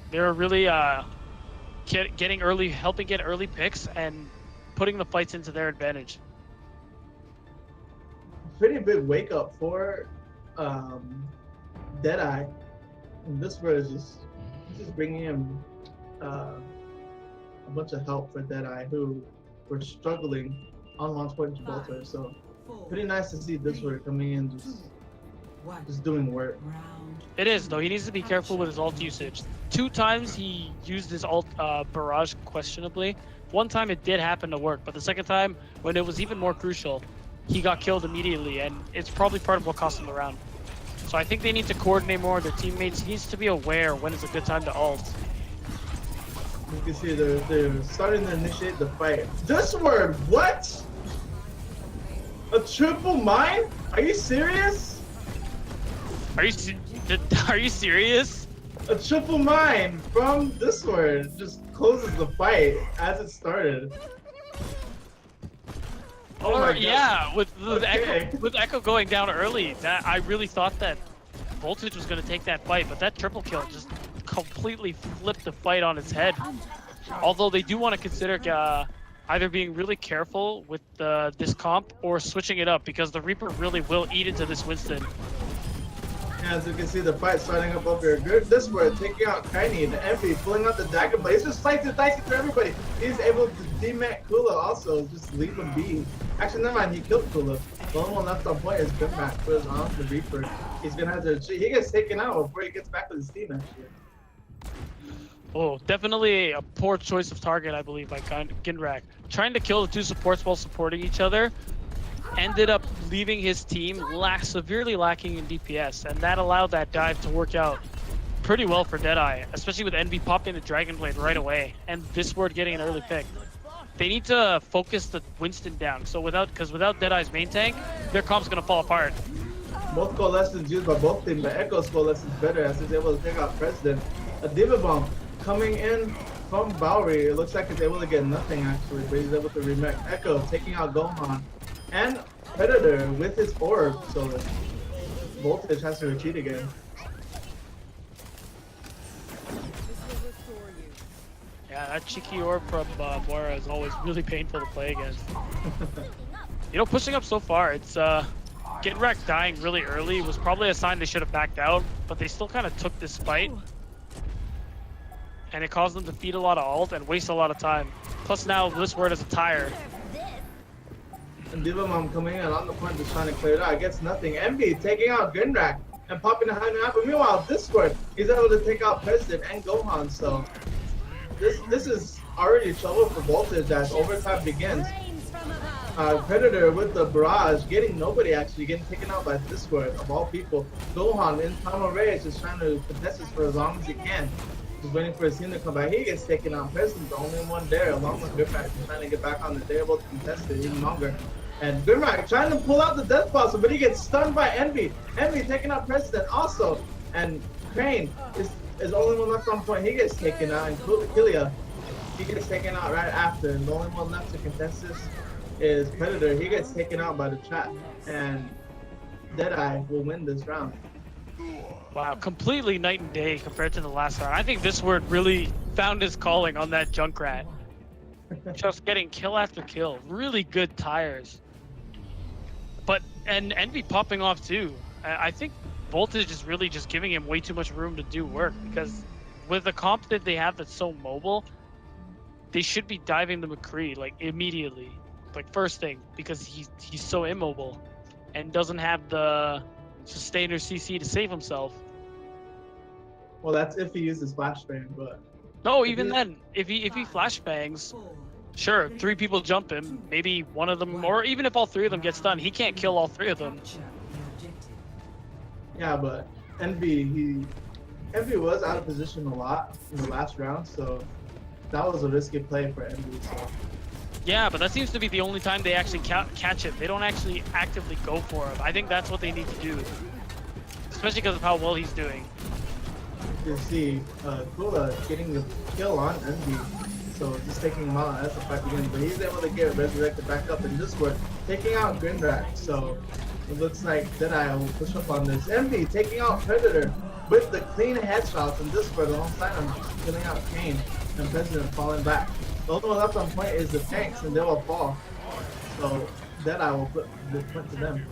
They were really getting early, helping get early picks and putting the fights into their advantage. Pretty big wake up for Deadeye. And this was just bringing him a bunch of help for Deadeye, who were struggling on launch point Gibraltar. So pretty nice to see this word coming in, just doing work. It is, though. He needs to be careful with his ult usage. 2 times he used his ult barrage questionably. 1 time it did happen to work, but the 2nd time, when it was even more crucial, he got killed immediately, and it's probably part of what cost him the round. So I think they need to coordinate more with their teammates. He needs to be aware when it's a good time to ult. You can see they're starting to initiate the fight. This word, what? A triple mine? Are you serious? Are you serious? A triple mine from this word just closes the fight as it started. Oh my god. Yeah, with Okay. Echo going down early, that I really thought that Voltage was going to take that fight, but that triple kill just completely flipped the fight on its head. Although they do want to consider either being really careful with this comp or switching it up, because the Reaper really will eat into this Winston. Yeah, as you can see, the fight starting up over here. Good this word, taking out Kaini, the Envy, pulling out the dagger, but he's just slicing and dicing through everybody. He's able to demat Kula also, just leave him be. Actually, never mind, he killed Kula. The only one left on point is Grimback for his arm, the Reaper. He's gonna have to retreat. He gets taken out before he gets back with his team, actually. Oh, definitely a poor choice of target, I believe, by Ginrak. Trying to kill the two supports while supporting each other ended up leaving his team severely lacking in DPS, and that allowed that dive to work out pretty well for Deadeye, especially with Envy popping the Dragon Blade right away, and this word getting an early pick. They need to focus the Winston down, because without Deadeye's main tank, their comp's gonna fall apart. Both coalescence used by both teams, but Echo's coalescence better as he's able to take out President. A Diva Bomb coming in from Bowery. It looks like he's able to get nothing actually, but he's able to remake Echo, taking out Gohan. And Predator with his orb, so Voltage has to retreat again. Yeah, that cheeky orb from Moira is always really painful to play against. You know, pushing up so far, it's Ginrak dying really early was probably a sign they should have backed out, but they still kind of took this fight. And it caused them to feed a lot of ult and waste a lot of time. Plus now this word is a tire. And Diva Mom coming in on the point, just trying to clear it out. Gets nothing. Envy taking out Ginrak and popping the high map. But meanwhile, Discord, he's able to take out President and Gohan. So this is already trouble for Voltage as overtime begins. Predator with the barrage, getting nobody actually, getting taken out by Discord of all people. Gohan in Primal Rage is trying to contest this for as long as he can. He's waiting for his team to come back. He gets taken out. President's the only one there, along with Grimrak, trying to get back on the table to contest it even longer. And Grimrak trying to pull out the Death Blossom, but he gets stunned by Envy. Envy taking out President also. And Crane is the only one left on point. He gets taken out. And Kilia, he gets taken out right after. And the only one left to contest this is Predator. He gets taken out by the trap. And Deadeye will win this round. Wow, completely night and day compared to the last round. I think this word really found his calling on that Junkrat. Just getting kill after kill. Really good tires. And Envy popping off too. I think Voltage is really just giving him way too much room to do work, because with the comp that they have that's so mobile, they should be diving the McCree like immediately. Like first thing, because he's so immobile and doesn't have the sustainer CC to save himself. Well, that's if he uses flashbang, but no, even then, if he flashbangs, sure, 3 people jump him, maybe one of them, or even if all 3 of them get stunned, he can't kill all 3 of them. Yeah, but Envy was out of position a lot in the last round, so that was a risky play for Envy. So. Yeah, but that seems to be the only time they actually catch it. They don't actually actively go for him. I think that's what they need to do, especially because of how well he's doing. You can see Kula getting the kill on Envy, so just taking him out as the fight begins. But he's able to get resurrected back up in this one, taking out Grinrak. So it looks like Deadeye will push up on this. Envy taking out Predator with the clean headshots in this one alongside him, killing out Kane and President falling back. The only one left on point is the tanks, and they will fall. So Deadeye will put the point to them.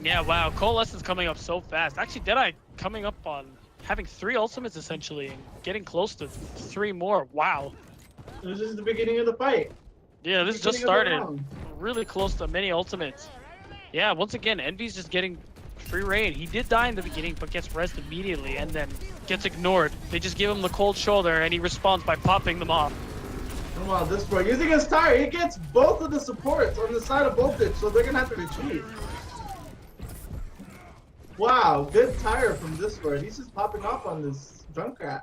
Yeah, wow, Coalescence coming up so fast. Actually, Deadeye coming up on having 3 ultimates essentially, and getting close to 3 more. Wow. This is the beginning of the fight. Yeah, this just started. Really close to many ultimates. Yeah, once again, Envy's just getting free reign. He did die in the beginning, but gets rezzed immediately and then gets ignored. They just give him the cold shoulder, and he responds by popping them off. Meanwhile, this boy using his tire, he gets both of the supports on the side of Voltage, so they're gonna have to retreat. Wow, good tire from this word. He's just popping off on this Junkrat.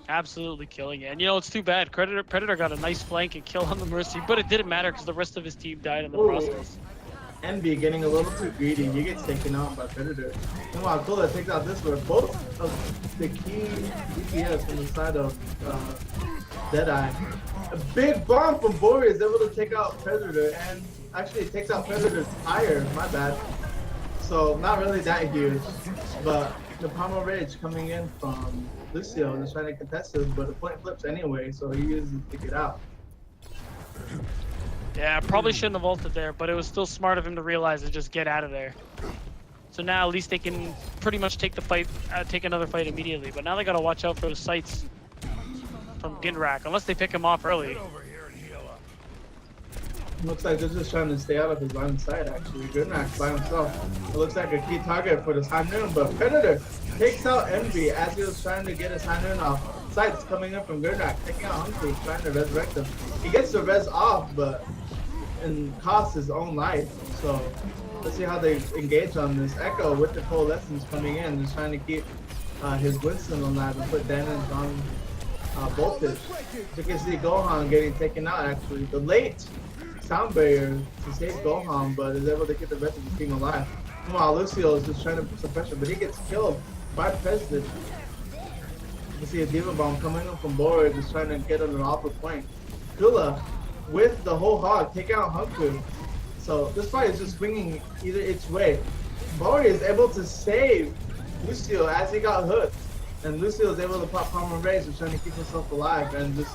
Absolutely killing it. And you know, it's too bad. Predator got a nice flank and kill on the Mercy, but it didn't matter because the rest of his team died in the process. Envy getting a little too greedy. He gets taken out by Predator. Meanwhile, Kula takes out this one. Both of the key DPS from the side of Deadeye. A big bomb from Bori is able to take out Predator, and actually it takes out Predator's tire. My bad. So not really that huge, but the Pommel Rage coming in from Lucio is trying to contest it, but the point flips anyway, so he uses it to get out. Yeah, probably shouldn't have ulted there, but it was still smart of him to realize to just get out of there. So now at least they can pretty much take the fight, take another fight immediately. But now they gotta watch out for the sights from Ginrak, unless they pick him off early. Looks like they're just trying to stay out of his line of sight, actually. Goodnax by himself. It looks like a key target for this High Noon, but Predator takes out Envy as he was trying to get his High Noon off. Sights coming in from Goodnax, taking out Humphrey, trying to resurrect him. He gets the res off, but and costs his own life. So let's see how they engage on this. Echo with the coalescence coming in, just trying to keep his Winston alive and put damage on Voltage. You can see Gohan getting taken out, actually. The late sound barrier to save Gohan, but is able to get the rest of the team alive. Meanwhile, Lucio is just trying to put some pressure, but he gets killed by President. You can see a Diva Bomb coming in from Bora, just trying to get on an alpha point. Kula with the whole hog, take out Hunku. So this fight is just swinging either its way. Bori is able to save Lucio as he got hooked. And Lucio is able to pop Palmer Rays, just trying to keep himself alive and just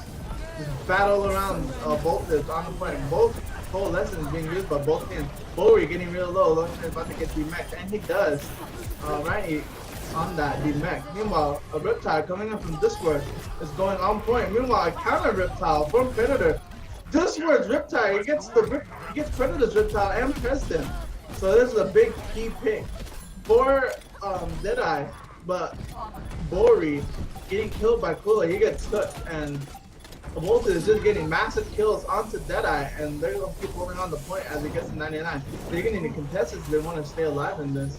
battle around Voltage on the point. Both coalescence being used by both teams. Bori getting real low, looking about to get demeched, and he does. Right on that demech. Meanwhile, a Riptile coming in from Discord is going on point. Meanwhile, a counter Riptile from Predator. Discord's Riptile, he gets Predator's Riptile and Preston. So this is a big key pick for Deadeye, but Bori getting killed by Kula, he gets stuck, and Voltage is just getting massive kills onto Deadeye, and they're going to keep holding on the point as he gets to 99. They're going to need to contest it if they want to stay alive in this.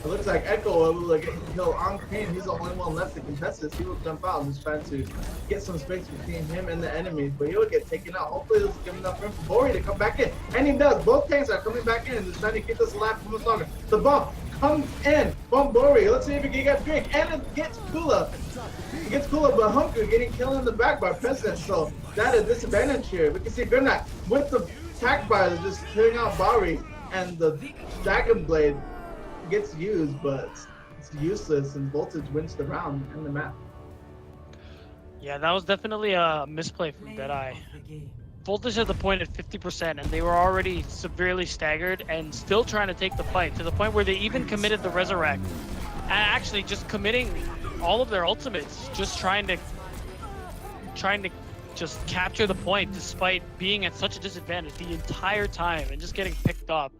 It looks like Echo will get killed on Kane. He's the only one left to contest this. He will jump out and just trying to get some space between him and the enemies, but he will get taken out. Hopefully this will give enough room for Bori to come back in, and he does. Both tanks are coming back in and just trying to keep this alive for much longer. The bump comes in from Bori. Let's see if he can get big, and it gets Kula. He gets Kula, but Hunker getting killed in the back by President, so that is disadvantage here. We can see Grimnak with the attack bars just killing out Bori, and the Dragon Blade gets used, but it's useless, and Voltage wins the round and the map. Yeah, that was definitely a misplay from Deadeye. Voltage had the point at 50%, and they were already severely staggered and still trying to take the fight, to the point where they even committed the Resurrect. And actually just committing all of their ultimates, just trying to just capture the point despite being at such a disadvantage the entire time and just getting picked up.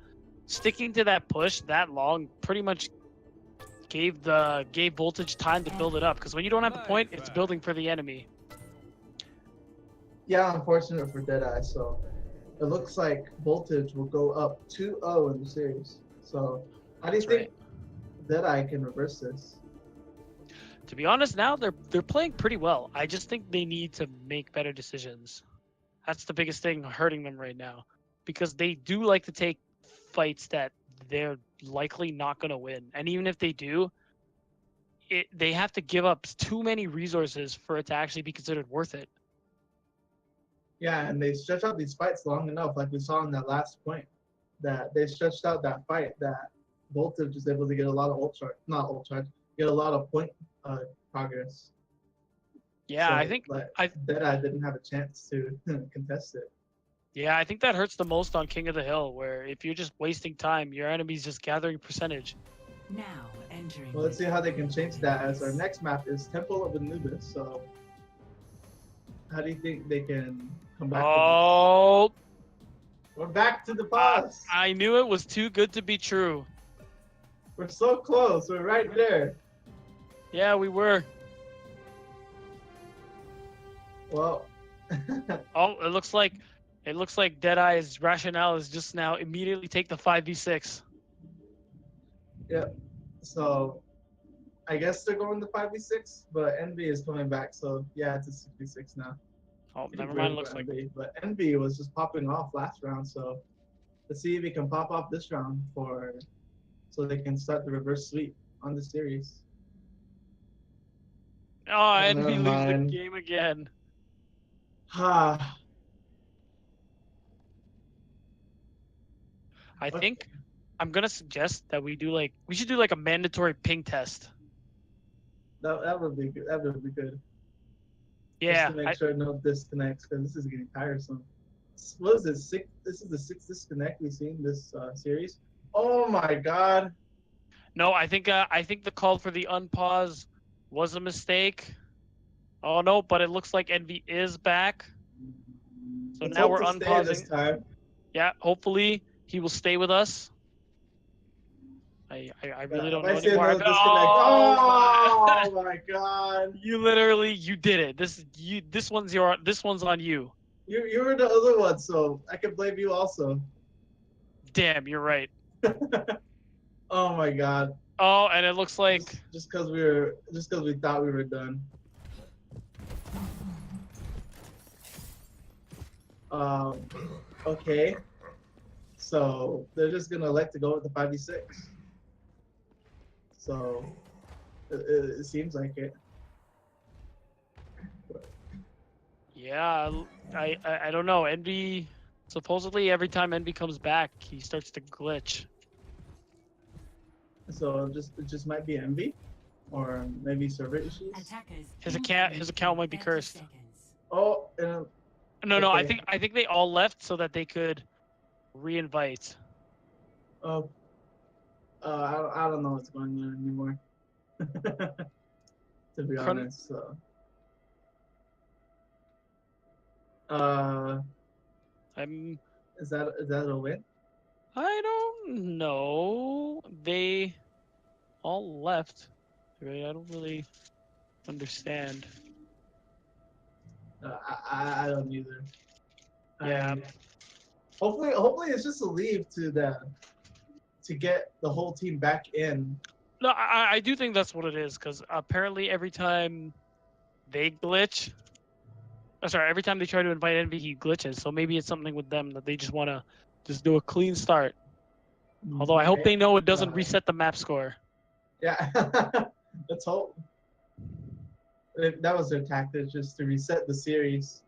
Sticking to that push that long pretty much gave Voltage time to build it up, because when you don't have the point, it's building for the enemy. Yeah, unfortunate for Deadeye. So it looks like Voltage will go up 2-0 in the series. So how do you think Deadeye can reverse this? To be honest, now they're playing pretty well. I just think they need to make better decisions. That's the biggest thing hurting them right now, because they do like to take fights that they're likely not going to win, and even if they do, they have to give up too many resources for it to actually be considered worth it. Yeah, and they stretch out these fights long enough, like we saw in that last point, that they stretched out that fight, that Voltage is able to get a lot of get a lot of point progress. Yeah, so, I think Deadeye didn't have a chance to contest it. Yeah, I think that hurts the most on King of the Hill, where if you're just wasting time, your enemy's just gathering percentage. Now entering. Well, let's see how they can change that, as our next map is Temple of Anubis. So how do you think they can come back? Oh, we're back to the pause. I knew it was too good to be true. We're so close. We're right there. Yeah, we were. Well. Oh, it looks like Deadeye's rationale is just now immediately take the 5v6. Yep. So I guess they're going to 5v6, but Envy is coming back. So yeah, it's a 6v6 now. Oh, never mind. Looks like. But Envy was just popping off last round, so Let's see if we can pop off this round so they can start the reverse sweep on the series. Oh, Oh, and never he leaves the mind. game again. Ha. I Okay. think I'm gonna suggest that we should do like a mandatory ping test. That would be good. That would be good. Just to Yeah, make sure no disconnects, because this is getting tiresome. What is this? This is the sixth disconnect we've seen this series. Oh my god. no, I think the call for the unpause was a mistake. Oh no, but it looks like Envy is back. So Let's now hope we're to stay this unpausing. time. Yeah, hopefully he will stay with us. I really If don't I know see anymore. another disconnect, Oh my! oh my god. You did it. This one's on you. You were the other one, so I can blame you also. Damn, you're right. Oh my god. Oh, and it looks like Just because we thought we were done. Um, okay. So they're just gonna elect to go with the 5v6. So it seems like it. yeah, I don't know. Envy supposedly every time Envy comes back, he starts to glitch. So it just might be envy, or maybe server issues. Attackers His incoming account might be in 30 cursed. seconds. Oh, No, okay. I think they all left so that they could re-invite. Oh, I don't know what's going on anymore. To be Chron- honest, so. Uh, I'm is that a win? I don't know. They all left. I don't really understand. I don't either. Yeah. Hopefully it's just a leave to get the whole team back in. No, I do think that's what it is, because apparently every time they glitch, sorry, every time they try to invite Envy, he glitches. So maybe it's something with them that they just want to just do a clean start. Although I hope they know it doesn't reset the map score. Yeah, let's hope. That was their tactic, just to reset the series.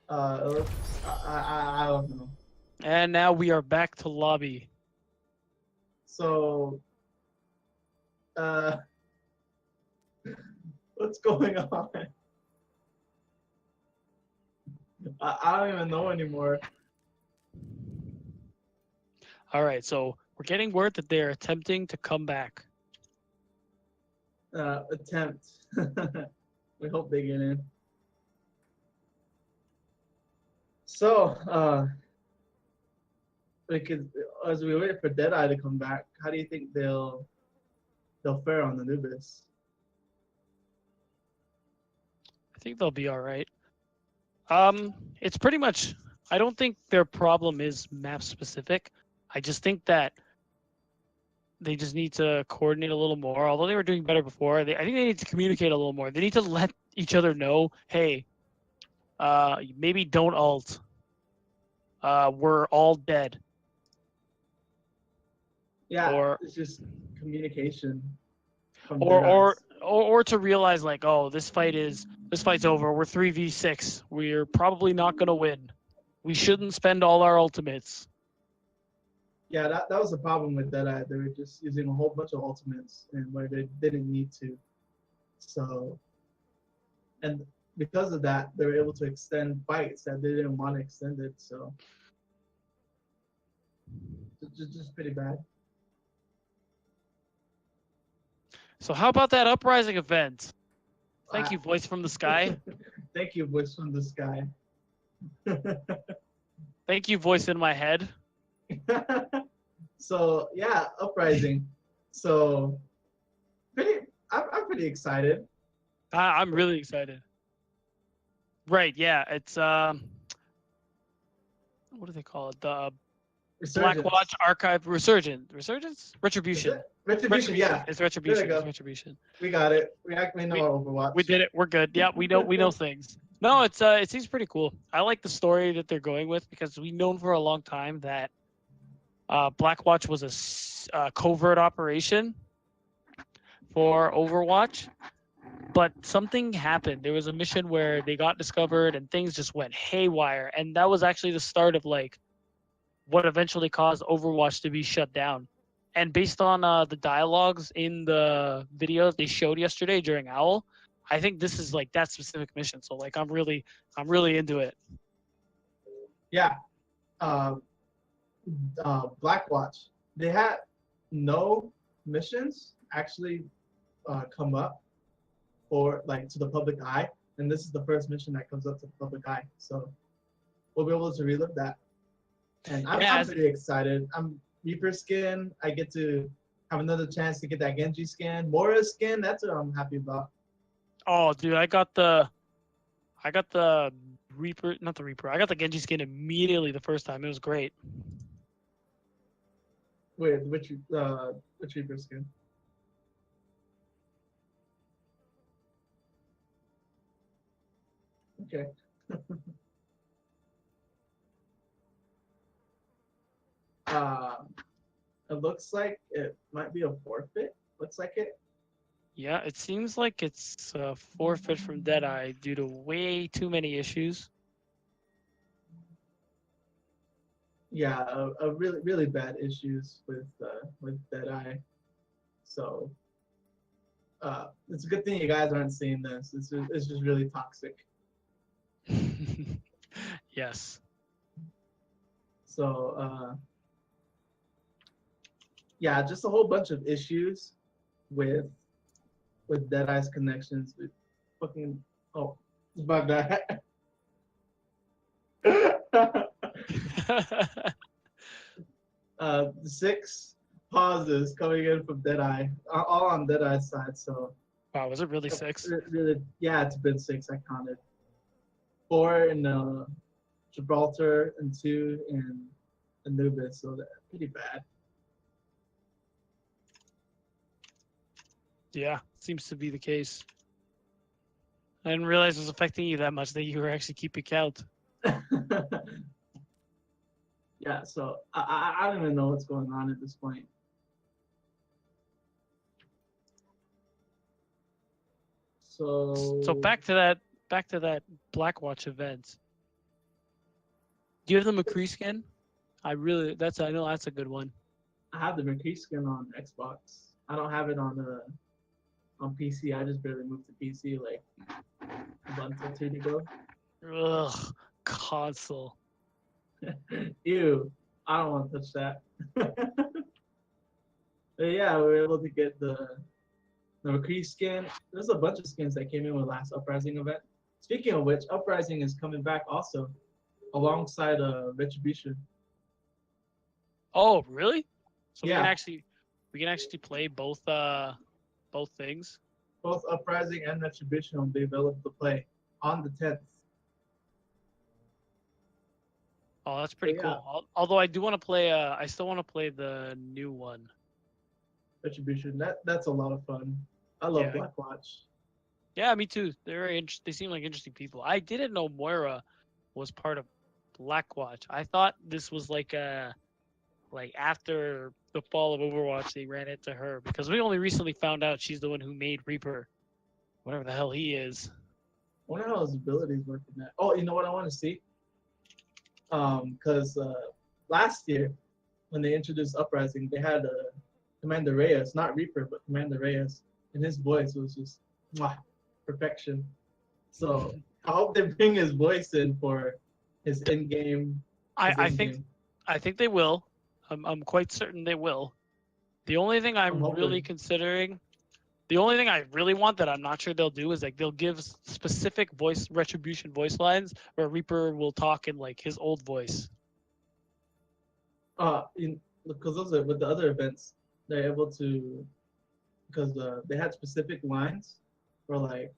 I don't know. And now we are back to lobby. So, what's going on? I don't even know anymore. All right, so we're getting word that they're attempting to come back. Attempt. We hope they get in. So, as we wait for Deadeye to come back, how do you think they'll fare on Anubis? I think they'll be all right. It's pretty much. I don't think their problem is map specific. I just think that they just need to coordinate a little more. Although they were doing better before, I think they need to communicate a little more. They need to let each other know, hey, maybe don't ult. We're all dead. Yeah, Or it's just communication. From or to realize like, oh, this fight's over. We're 3v6. We're probably not gonna win. We shouldn't spend all our ultimates. Yeah, that was the problem with Deadeye. They were just using a whole bunch of ultimates and where they didn't need to. So, and because of that, they were able to extend fights that they didn't want to extend it. So, just pretty bad. So how about that uprising event? Thank you, voice from the sky. Thank you, voice from the sky. Thank you, voice in my head. So yeah, uprising. So I'm pretty excited. I'm really excited. Right, yeah, it's what do they call it? The Resurgence. Blackwatch Archive Resurgence, Retribution. Retribution, yeah. It's There Retribution. we go. It's Retribution. We got it. We actually know our Overwatch. We did it. We're good. Yeah, we know things. No, it seems pretty cool. I like the story that they're going with because we've known for a long time that Blackwatch was a covert operation for Overwatch, but something happened. There was a mission where they got discovered and things just went haywire, and that was actually the start of like what eventually caused Overwatch to be shut down. And based on the dialogues in the videos they showed yesterday during Owl, I think this is like that specific mission. So like I'm really into it. Yeah. Blackwatch. They had no missions actually come up or like to the public eye, and this is the first mission that comes up to the public eye. So we'll be able to relive that, and I'm pretty excited. I'm Reaper skin. I get to have another chance to get that Genji skin, Mora skin. That's what I'm happy about. Oh, dude, I got the Reaper, not the Reaper. I got the Genji skin immediately the first time. It was great. Wait, which Reaper skin? Okay. It looks like it might be a forfeit. Looks like it. Yeah, it seems like it's a forfeit from Deadeye due to way too many issues. Yeah, a really bad issues with Deadeye. So it's a good thing you guys aren't seeing this. It's just really toxic. Yes. So yeah, just a whole bunch of issues with Deadeye's connections with fucking about that. 6 pauses coming in from Deadeye, all on Deadeye's side. So Wow, was it really 6? really, yeah, it's been 6. I counted 4 in Gibraltar and 2 in Anubis. So that's pretty bad. Yeah, seems to be the case. I didn't realize it was affecting you that much that you were actually keeping count. Yeah, so I don't even know what's going on at this point. So back to that Blackwatch event. Do you have the McCree skin? I know that's a good one. I have the McCree skin on Xbox. I don't have it on PC. I just barely moved to PC like a month or 2 ago. Ugh, console. Ew, I don't want to touch that. But yeah, we were able to get the McCree skin. There's a bunch of skins that came in with last Uprising event. Speaking of which, Uprising is coming back also, alongside Retribution. Oh, really? So Yeah. we can actually play both things. Both Uprising and Retribution will be available to play on the 10th. Oh, that's pretty cool. Although I do want to play I still want to play the new one. Retribution. That's a lot of fun. I love Yeah. Blackwatch. Yeah, me too. They seem like interesting people. I didn't know Moira was part of Blackwatch. I thought this was like after the fall of Overwatch they ran into her because we only recently found out she's the one who made Reaper, whatever the hell he is. I wonder how his abilities work in that. Oh, you know what I want to see? Because last year when they introduced Uprising, they had Commander Reyes, not Reaper, but Commander Reyes, and his voice was just perfection. So I hope they bring his voice in for his in-game. I think they will. I'm quite certain they will. The only thing I'm really considering, the only thing I really want that I'm not sure they'll do is like they'll give specific Retribution voice lines where Reaper will talk in like his old voice. Because those are with the other events, they're able to, because they had specific lines for like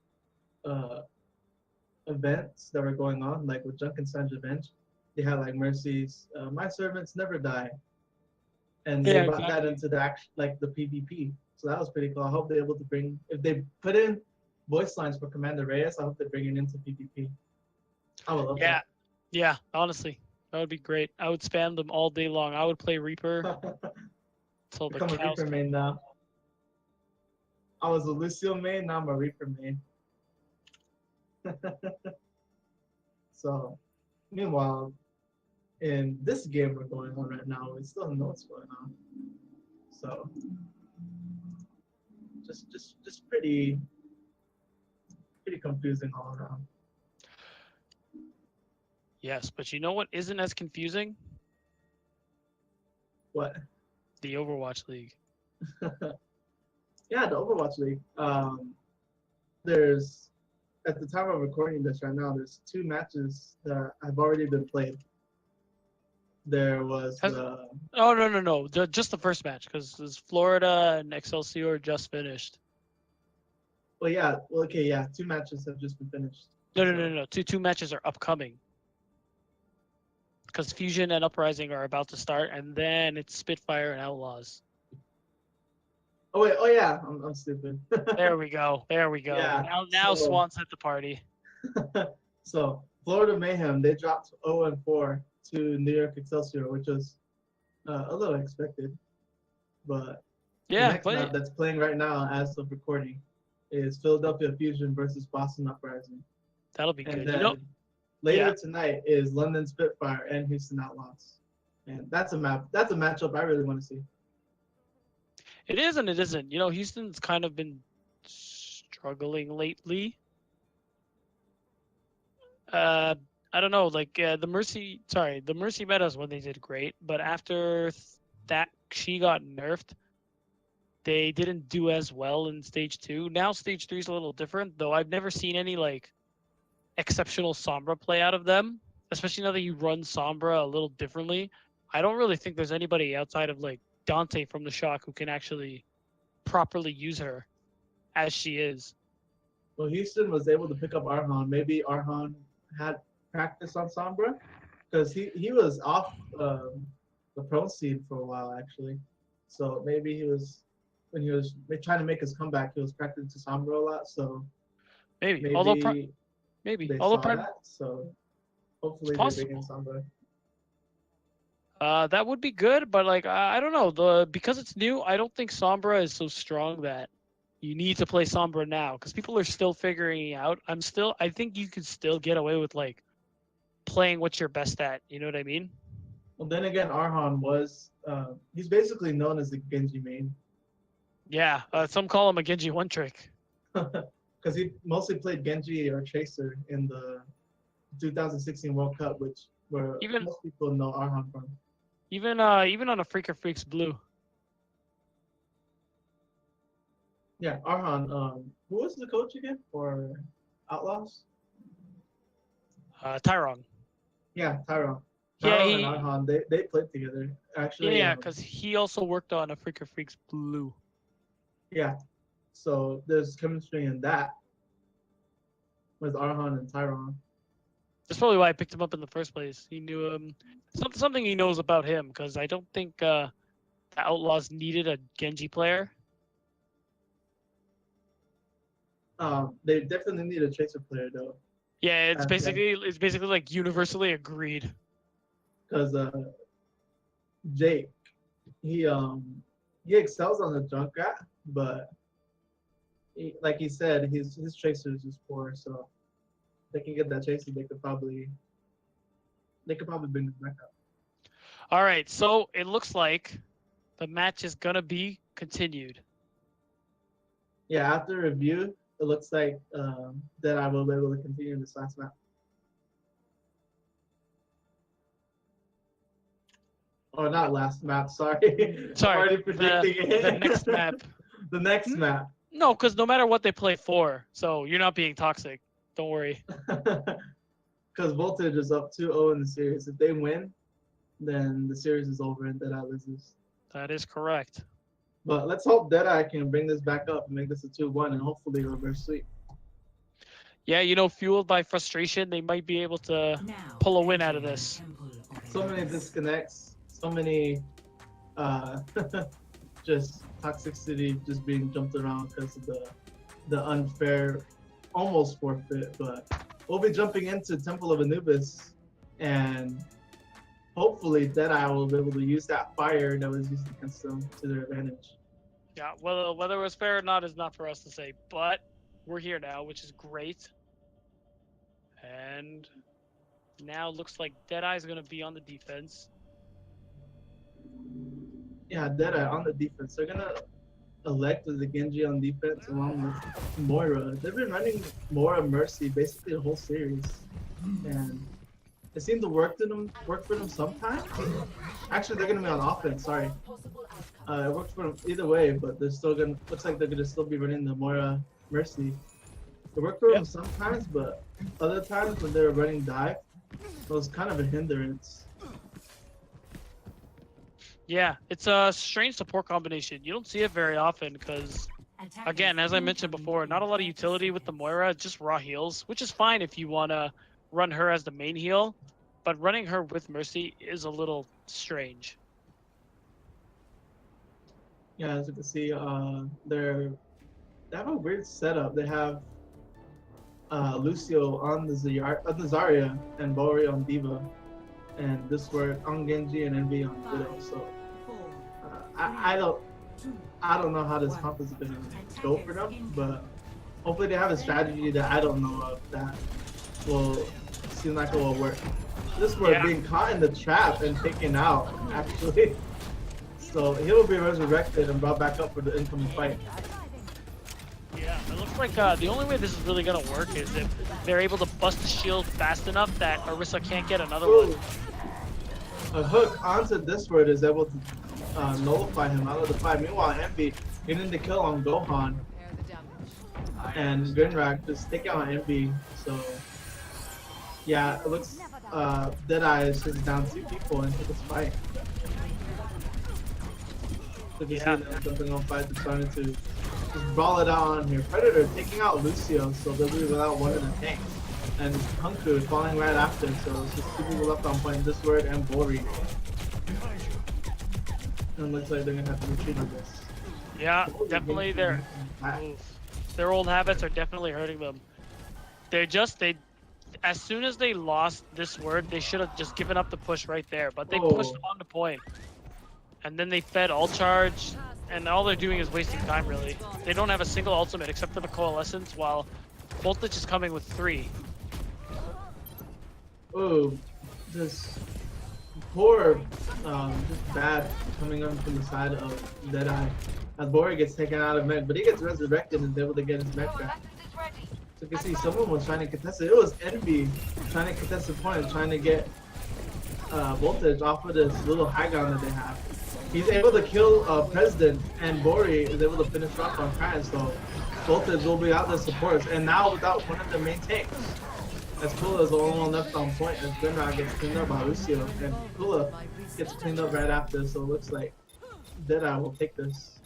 events that were going on, like with Junkenstein's Revenge, they had like Mercy's "My servants never die," and they brought that into the the PvP. So that was pretty cool. I hope they're able to bring, if they put in voice lines for Commander Reyes, I hope they bring it into PvP. I would love Yeah, yeah. Honestly, that would be great. I would spam them all day long. I would play Reaper that. till the Become a cows Reaper come. main now. I was a Lucio main, now I'm a Reaper main. So, meanwhile, in this game we're going on right now, we still don't know what's going on. So, just pretty confusing all around. Yes, but you know what isn't as confusing? What? The Overwatch League. Yeah, the Overwatch League. There's at the time of recording this right now, there's 2 matches that have already been played. There was Has- the Oh no! Just the first match because Florida and Excelsior just finished. well, yeah, well, okay, yeah, 2 matches have just been finished. No. Two matches are upcoming. Because Fusion and Uprising are about to start, and then it's Spitfire and Outlaws. Oh wait, oh yeah, I'm stupid. There we go. Yeah, Now so- Swan's at the party. So Florida Mayhem, they dropped 0-4 to New York Excelsior, which was a little expected. But the Yeah, next map but that's playing right now as of recording is Philadelphia Fusion versus Boston Uprising. that'll be And good. then later tonight is London Spitfire and Houston Outlaws. And that's a matchup I really want to see. it is and it isn't. Houston's kind of been struggling lately. I don't know, like the Mercy Meadows when they did great, but after that she got nerfed, they didn't do as well in stage 2. Now stage 3 is a little different, though I've never seen any like exceptional Sombra play out of them, especially now that you run Sombra a little differently. I don't really think there's anybody outside of like Dante from the Shock who can actually properly use her as she is. Well, Houston was able to pick up Arhan. Maybe Arhan had practice on Sombra because he was off the pro scene for a while actually. So maybe he was when he was trying to make his comeback, he was practicing Sombra a lot. So Maybe. maybe Although they Although saw that. So hopefully they bring in Sombra. that would be good, but like I don't know, because it's new, I don't think Sombra is so strong that you need to play Sombra now because people are still figuring it out. I think you could still get away with like playing what you're best at. You know what I mean? Well, then again, Arhan was he's basically known as the Genji main Yeah. Some call him a Genji one trick. because he mostly played Genji or Tracer in the 2016 World Cup, which where most people know Arhan from. Even on a Freaker Freaks Blue. Yeah, Arhan. Who was the coach again for Outlaws? Tyrone. Yeah, Tyrone. Yeah, Tyrone and Arhan, they played together actually. Yeah, because he also worked on a Freaker Freaks Blue. Yeah, so there's chemistry in that with Arhan and Tyrone. That's probably why I picked him up in the first place. He knew something he knows about him because I don't think the Outlaws needed a Genji player. They definitely need a Tracer player though. Yeah, it's basically like universally agreed. Because Jake, he excels on the Junkrat, but like he said, his Tracer is just poor. So if they can get that Tracer, they could probably bring it back up. All right, so it looks like the match is gonna be continued. Yeah, after review, it looks like that I will be able to continue this last map. Or not last map, sorry. Sorry, I'm already predicting it. the next map. The next map. No, because no matter what they play for, so you're not being toxic. Don't worry. Because Voltage is up 2-0 in the series. If they win, then the series is over and Deadeye loses. That is correct. But let's hope Deadeye can bring this back up and make this a 2-1 and hopefully reverse sweep. Yeah, fueled by frustration, they might be able to pull a win out of this. So many disconnects, so many just toxicity just being jumped around because of the unfair almost forfeit, but we'll be jumping into Temple of Anubis, and hopefully Deadeye will be able to use that fire that was used against them to their advantage. Yeah, well, whether it was fair or not is not for us to say, but we're here now, which is great. And now looks like Deadeye is going to be on the defense. Yeah, Deadeye on the defense. They're gonna elect the Genji on defense along with Moira. They've been running Moira Mercy basically the whole series, and it seemed to work for them sometimes. Actually, they're gonna be on offense. Sorry, it worked for them either way, but they're still gonna. Looks like they're gonna still be running the Moira Mercy. It worked for them sometimes, but other times when they were running dive, it was kind of a hindrance. Yeah, it's a strange support combination. You don't see it very often because, again, as I mentioned before, not a lot of utility with the Moira, just raw heals, which is fine if you want to run her as the main heal, but running her with Mercy is a little strange. Yeah, as you can see, they have a weird setup. They have Lucio on the Zarya and Bori on Diva, and this word on Genji and Envy on Widow. So I don't know how this comp is gonna go for them, but hopefully they have a strategy that I don't know of that will seem like it will work. This word being caught in the trap and taken out actually, so he will be resurrected and brought back up for the incoming fight. Yeah, it looks like the only way this is really going to work is if they're able to bust the shield fast enough that Orisa can't get another one. A hook onto this word is able to nullify him out of the fight. Meanwhile, Envy getting the kill on Gohan. And Grinrak just taking out Envy. So, yeah, it looks Deadeye is just down 2 people into this fight. So you see them jumping on fight, they're starting to just brawl it out on here. Predator taking out Lucio, so they'll be without one of the tanks. And Hunku is falling right after, so it's just 2 people left on point, this word and Bori. And it looks like they're gonna have to retreat on this. Yeah, definitely their old habits are definitely hurting them. As soon as they lost this word, they should have just given up the push right there, but they pushed on the point. And then they fed all charge, and all they're doing is wasting time, really. They don't have a single ultimate except for the Coalescence, while Voltage is coming with 3. Oh, this poor, just bad coming on from the side of Deadeye. As Bori gets taken out of mech, but he gets resurrected and is able to get his mech back. So you can see someone was trying to contest it. It was Envy trying to contest the point, trying to get Voltage off of this little high ground that they have. He's able to kill President, and Bori is able to finish off on Kai, so Voltage will be out there supports. And now without one of the main tanks, as Kula is the only one left on point, as Grinrak gets cleaned up by Lucio, and Kula gets cleaned up right after, so it looks like Deadeye will take this.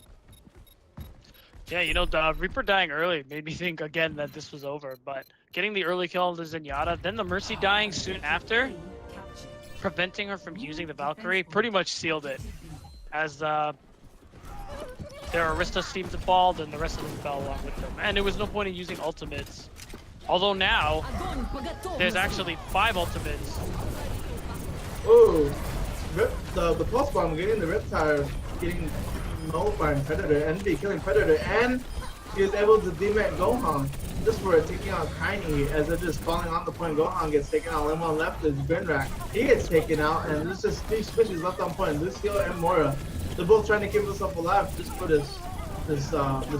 Yeah, you know, the Reaper dying early made me think again that this was over, but getting the early kill on the Zenyatta, then the Mercy dying soon after, preventing her from using the Valkyrie, pretty much sealed it. As their Arista seemed to fall, then the rest of them fell along with them. And there was no point in using ultimates. Although now, there's actually 5 ultimates. Ooh, the pulse bomb getting the Riptire, getting nullifying Predator, Envy killing Predator, and he was able to demech Gohan. This were taking out Kaini as they're just falling on the point. Gohan gets taken out. Lemon left is Grinrak. He gets taken out, and there's just 3 squishes left on point. Lucio and Moira. They're both trying to keep themselves alive just for this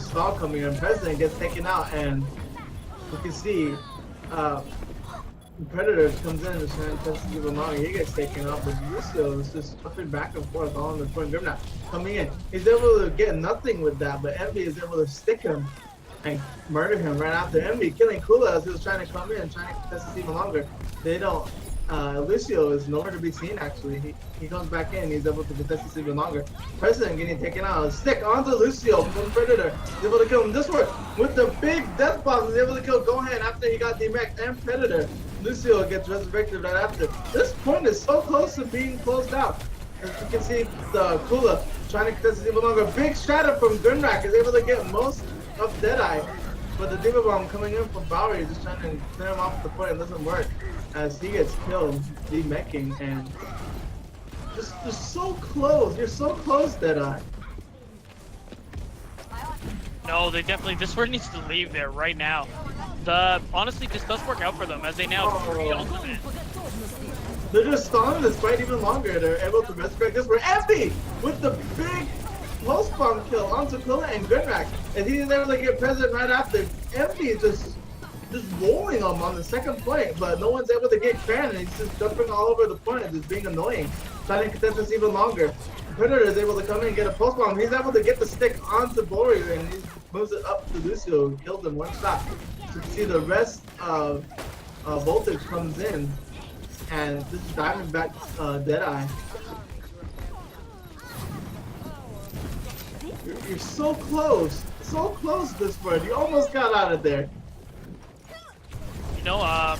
stall coming in. President gets taken out, and you can see Predator comes in and is trying to test to give him on. He gets taken out, but Lucio is just flipping back and forth all on the point. Grimnak coming in. He's able to get nothing with that, but Envy is able to stick him and murder him right after. Envy killing Kula as he was trying to come in, trying to contest this even longer. They don't. Lucio is nowhere to be seen, actually. He comes back in, he's able to contest this even longer. President getting taken out. Stick onto Lucio from Predator. He's able to kill him this one with the big death bomb. He's able to kill Gohan after he got demech and Predator. Lucio gets resurrected right after. This point is so close to being closed out. As you can see, the Kula trying to contest this even longer. Big strata from Grinrak is able to get most of Deadeye. But the Diva Bomb coming in from Bowery, just trying to clear him off the point, it doesn't work. As he gets killed, demeching, and just so close. You're so close, Deadeye. No, they definitely. This word needs to leave there right now. Honestly, this does work out for them as they now have 3 ultimate. They're just stalling this fight even longer. They're able to resurrect this. We're empty with the big post bomb kill on Sakula and Gridrak, and he's able to get present right after. Empty is just rolling him on the second point, but no one's able to get Cran, and he's just jumping all over the point and just being annoying, trying to contest this even longer. Predator is able to come in and get a post bomb. He's able to get the stick onto Bori, and he moves it up to Lucio, and kills him 1 shot. So you can see the rest of Voltage comes in, and this is Diamondback Deadeye. You're so close this bird. You almost got out of there. You know,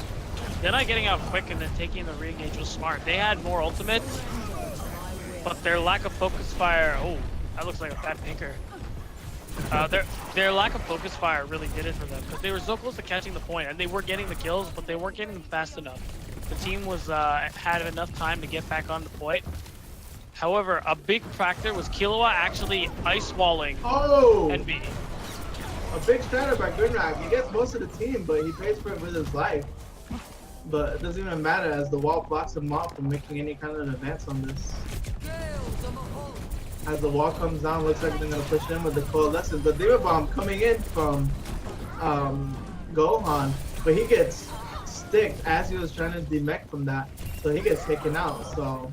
Deadeye getting out quick and then taking the re-engage was smart. They had more ultimates, but their lack of focus fire. Oh, that looks like a fat pinker. Their lack of focus fire really did it for them because they were so close to catching the point, and they were getting the kills, but they weren't getting them fast enough. The team was had enough time to get back on the point. However, a big factor was Killua actually ice walling NB. A big strategy by Gridrak. He gets most of the team, but he pays for it with his life. But it doesn't even matter as the wall blocks him off from making any kind of advance on this. As the wall comes down, looks like they're gonna push in with the Coalescence. The Diva Bomb coming in from Gohan, but he gets sticked as he was trying to demech from that, so he gets taken out. So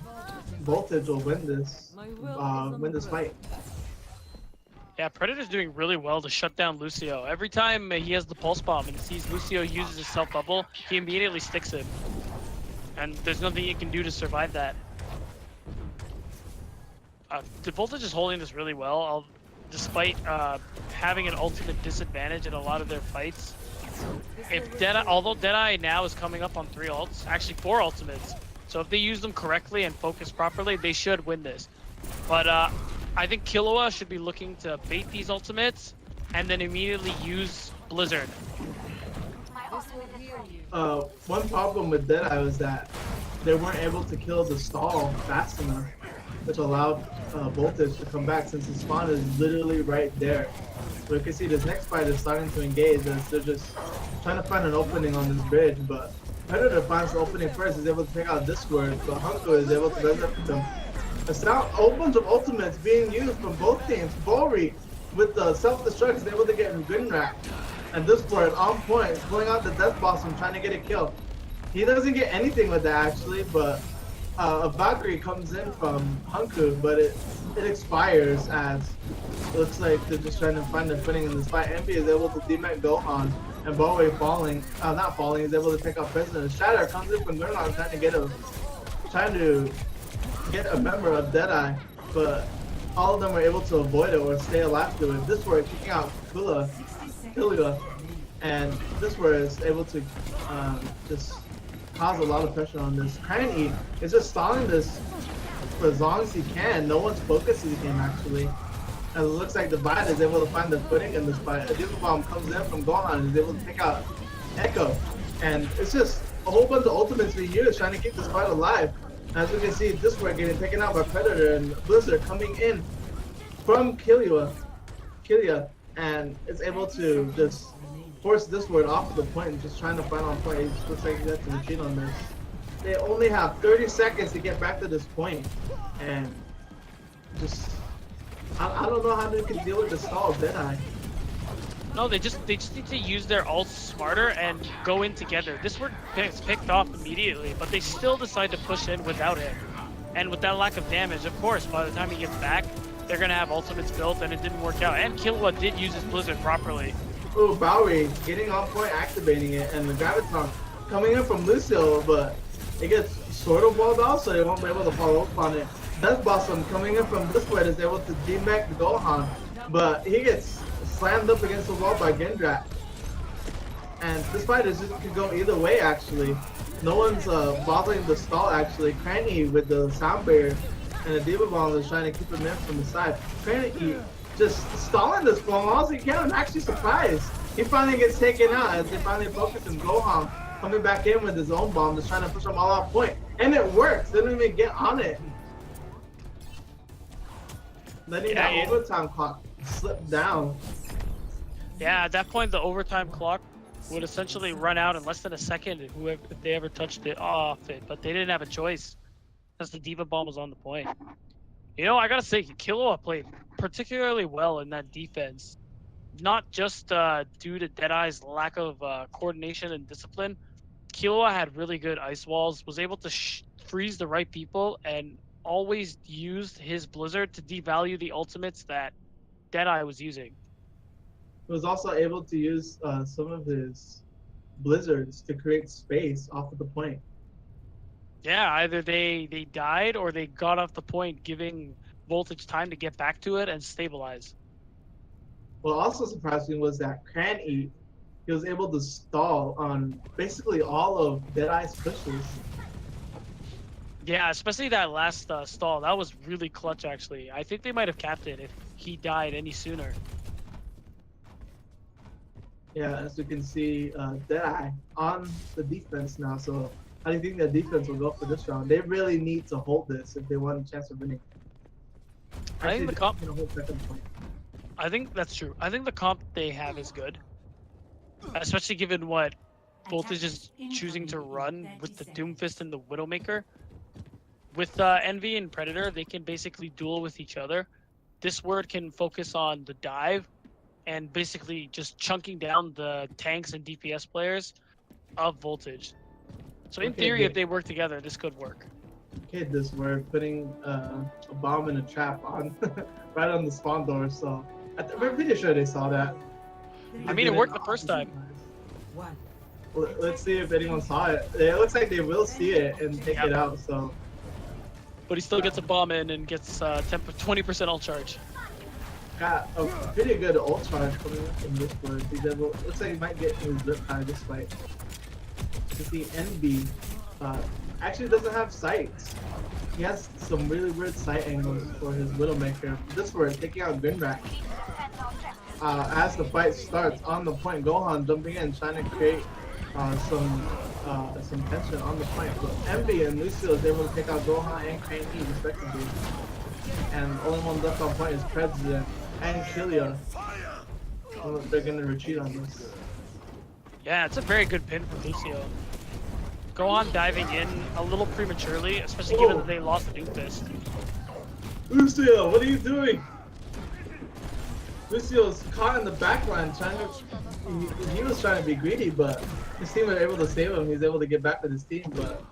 Voltage will win this fight. Yeah, Predator's doing really well to shut down Lucio. Every time he has the pulse bomb and he sees Lucio uses his self bubble, he immediately sticks him, and there's nothing he can do to survive that. The Voltage is holding this really well, despite having an ultimate disadvantage in a lot of their fights. Although Deadeye now is coming up on 3 ults, actually 4 ultimates, so if they use them correctly and focus properly, they should win this. But I think Killua should be looking to bait these ultimates and then immediately use Blizzard. One problem with Deadeye was that they weren't able to kill the stall fast enough, which allowed Voltage to come back since the spawn is literally right there. So you can see this next fight is starting to engage as they're just trying to find an opening on this bridge, but Predator finds the opening first, is able to take out Discord, but Hunko is able to resurrect them. It's now a whole bunch of ultimates being used from both teams. Bori with the self-destruct is able to get Gridrak, and Discord on point, pulling out the Death Blossom, trying to get a kill. He doesn't get anything with that actually, but a Valkyrie comes in from Hunku, but it expires as it looks like they're just trying to find their footing in this fight. Envy is able to demech Gohan, and Bowie falling, not falling, is able to take out President. Shatter comes in from Gurnon trying to get a member of Deadeye, but all of them were able to avoid it or stay alive to it. This were kicking out Killua, and this was able to just cause a lot of pressure on this. Cranny is just stalling this for as long as he can. No one's focusing him actually. And it looks like the Bite is able to find the footing in this fight. A Diva Bomb comes in from Gohan and is able to take out Echo. And it's just a whole bunch of ultimates being used trying to keep this fight alive. As we can see, this one getting taken out by Predator and Blizzard coming in from Killua, and it's able to just force this word off of the point and just trying to find on point. It looks like he has to retreat on this. They only have 30 seconds to get back to this point, and just I don't know how they can deal with the stall of Deadeye. No, they just need to use their ults smarter and go in together. This word gets picked off immediately, but they still decide to push in without him. And with that lack of damage, of course, by the time he gets back, they're gonna have ultimates built, and it didn't work out. And Killua did use his Blizzard properly. Ooh, Bowery getting on point, activating it, and the Graviton coming in from Lucio, but it gets sort of walled off, so they won't be able to follow up on it. Death Blossom coming in from this way is able to demech Gohan, but he gets slammed up against the wall by Gendrak. And this fight could go either way actually. No one's bothering the stall actually. Cranny with the sound barrier and the Diva Bomb is trying to keep him in from the side. Cranny just stalling this for as long as he can. I'm actually surprised. He finally gets taken out as they finally focus him. Gohan coming back in with his own bomb, just trying to push them all off point. And it works. They don't even get on it. Letting that overtime clock slip down. Yeah, at that point, the overtime clock would essentially run out in less than a second if they ever touched it off it. But they didn't have a choice because the Diva Bomb was on the point. You know, I gotta say, Killua played particularly well in that defense. Not just due to Deadeye's lack of coordination and discipline. Killua had really good ice walls, was able to freeze the right people, and always used his Blizzard to devalue the ultimates that Deadeye was using. He was also able to use some of his blizzards to create space off of the point. Yeah, either they died or they got off the point, giving Voltage time to get back to it and stabilize. What also surprised me was that Cran-Eat, he was able to stall on basically all of Deadeye's pushes. Yeah, especially that last stall. That was really clutch, actually. I think they might have capped it if he died any sooner. Yeah, as you can see, Deadeye on the defense now. So how do you think that defense will go for this round? They really need to hold this if they want a chance of winning. I think the comp. Hold second point. I think that's true. I think the comp they have is good, especially given what Voltage is choosing to run with the Doomfist and the Widowmaker. With Envy and Predator, they can basically duel with each other. This word can focus on the dive and basically just chunking down the tanks and DPS players of Voltage. So in theory, if they work together, this could work. Okay, this word putting a bomb in a trap on right on the spawn door. So we're pretty sure they saw that. I mean, it worked the first time. Well, let's see if anyone saw it. It looks like they will see it and take it out. So. But he still gets a bomb in and gets 20% ult charge. Got a pretty good ult charge coming up from this word. Looks like he might get his Riptide this fight. You see, Envy actually doesn't have sights. He has some really weird sight angles for his Widowmaker. This word taking out Grinrak. As the fight starts on the point, Gohan jumping in, trying to create some tension on the point. But Envy and Lucio is able to take out Gohan and Cranky respectively. And the only one left on point is President and Killua. They're gonna retreat on this. Yeah, it's a very good pin for Lucio. Gohan diving in a little prematurely, especially given that they lost the Doomfist. Lucio, what are you doing? Lucio's caught in the backline, he was trying to be greedy, but his team was able to save him. He's able to get back with his team, but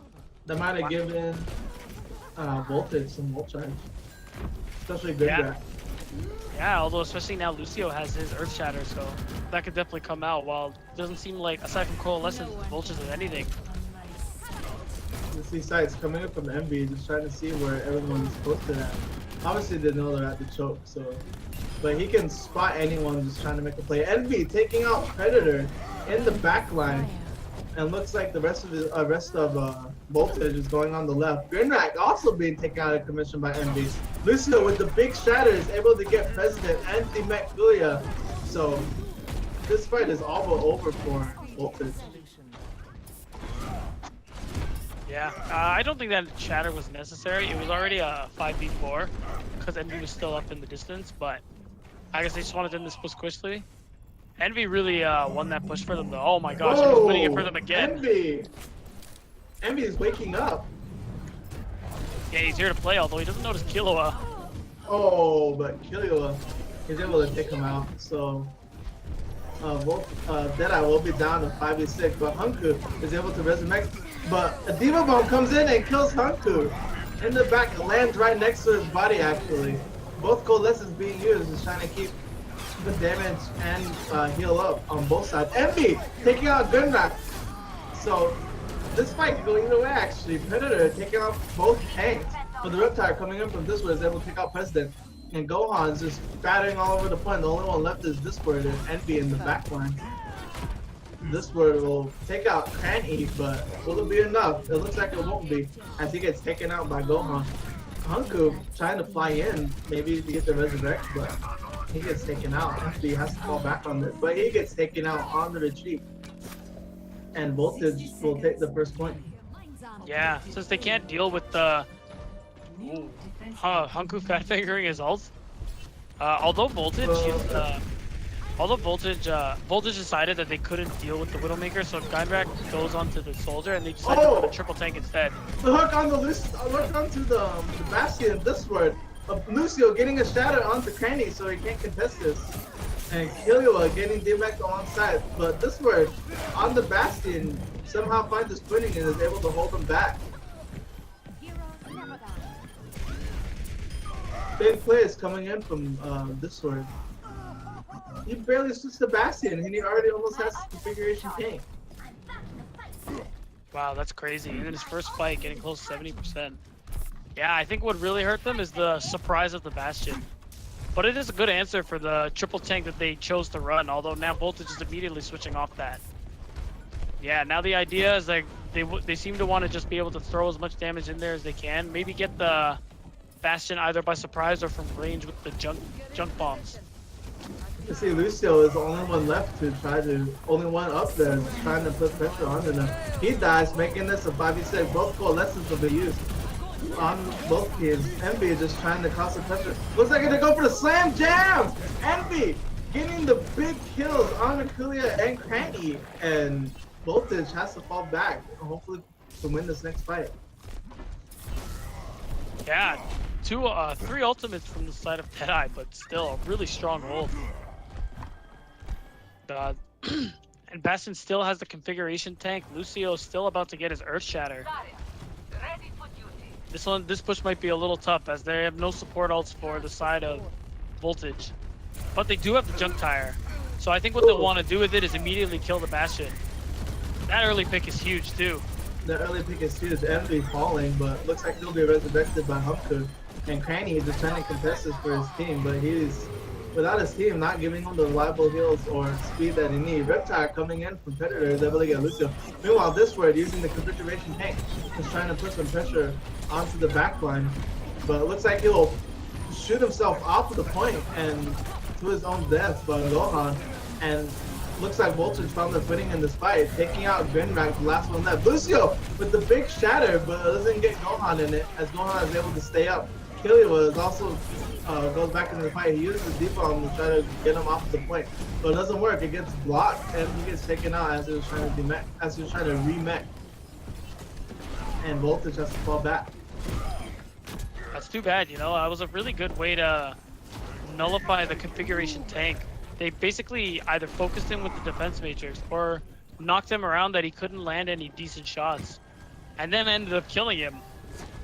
that might have given Voltage some ult charge, especially Grinrak. Yeah, although especially now Lucio has his Earth Shatter, so that could definitely come out. While it doesn't seem like, aside from Coalescence, Voltage is anything. You see sights coming up from Envy, just trying to see where everyone's posted at. Obviously they know they're at the choke, so. But he can spot anyone just trying to make a play. Envy taking out Predator in the back line. And looks like the rest of Voltage is going on the left. Grinrak also being taken out of commission by Envy. Lucio with the big shatter is able to get President and Demech Killua. So this fight is all but over for Voltage. Yeah, I don't think that shatter was necessary. It was already a 5v4 because Envy was still up in the distance, but I guess they just wanted to end this push quickly. Envy really won that push for them though. Oh my gosh, he was winning it for them again. Envy is waking up. Yeah, he's here to play, although he doesn't notice Killua. Oh, but Killua is able to take him out. So Deadeye will be down to 5v6, but Hanku is able to resurrect. But a Diva Bomb comes in and kills Hanku. In the back, lands right next to his body actually. Both Coalescence being used is trying to keep the damage and heal up on both sides. Envy taking out Grinrak. So this fight can go either way actually. Predator taking out both tanks. But the Riptide coming in from this way is able to take out President. And Gohan's just battering all over the point. The only one left is Discord and Envy in the back line. Discord will take out Cran-Eat, but will it be enough? It looks like it won't be as he gets taken out by Gohan. Hanku trying to fly in, maybe to get the resurrect, but he gets taken out. Envy has to fall back on this, but he gets taken out on the retreat. And Voltage will take the first point. Yeah, since they can't deal with the Hanku fat fingering his ult. Although Voltage Voltage decided that they couldn't deal with the Widowmaker, so Geinrak goes onto the soldier and they decided to put a triple tank instead. The hook on the hook onto the Bastion this word of Lucio getting a shatter onto Cranny so he can't contest this. And Killua getting DMX alongside, but this word on the Bastion somehow finds his footing and is able to hold him back. Big plays coming in from this sword. He barely switched the Bastion and he already almost has his configuration tank. Wow, that's crazy. And in his first fight, getting close to 70%. Yeah, I think what really hurt them is the surprise of the Bastion. But it is a good answer for the triple tank that they chose to run, although now Voltage is immediately switching off that. Yeah, now the idea is like they seem to want to just be able to throw as much damage in there as they can. Maybe get the Bastion either by surprise or from range with the junk bombs. You see, Lucio is the only one left to only one up there trying to put pressure on him. He dies, making this a 5v6. Both coalescence will be used on both teams. Envy is just trying to cause some pressure. Looks like they're gonna go for the slam jam! Envy getting the big kills on Akulia and Cranky, and Voltage has to fall back, hopefully to win this next fight. Yeah, three ultimates from the side of Deadeye, but still a really strong hold. And Bastion still has the configuration tank. Lucio's still about to get his Earth Shatter. This push might be a little tough as they have no support ults for the side of Voltage. But they do have the Junk Tire. So I think what they'll want to do with it is immediately kill the Bastion. That early pick is huge too. The early pick is huge. Envy falling, but looks like he'll be resurrected by Humku. And Cranny is just trying to contest this for his team, but he's without his team not giving him the reliable heals or speed that he needs. Riptide coming in from Predator is able to get Lucio. Meanwhile, this word using the configuration tank is trying to put some pressure onto the backline, but it looks like he'll shoot himself off of the point and to his own death by Gohan. And looks like Voltage found their footing in this fight, taking out Grinrak, the last one left. Lucio with the big shatter, but doesn't get Gohan in it, as Gohan is able to stay up. Killua is also goes back into the fight. He uses the D-bomb to try to get him off the point, but it doesn't work. It gets blocked and he gets taken out as he was trying to remech. And Voltage has to fall back. That's too bad, you know. That was a really good way to nullify the configuration tank. They basically either focused him with the defense matrix or knocked him around that he couldn't land any decent shots, and then ended up killing him.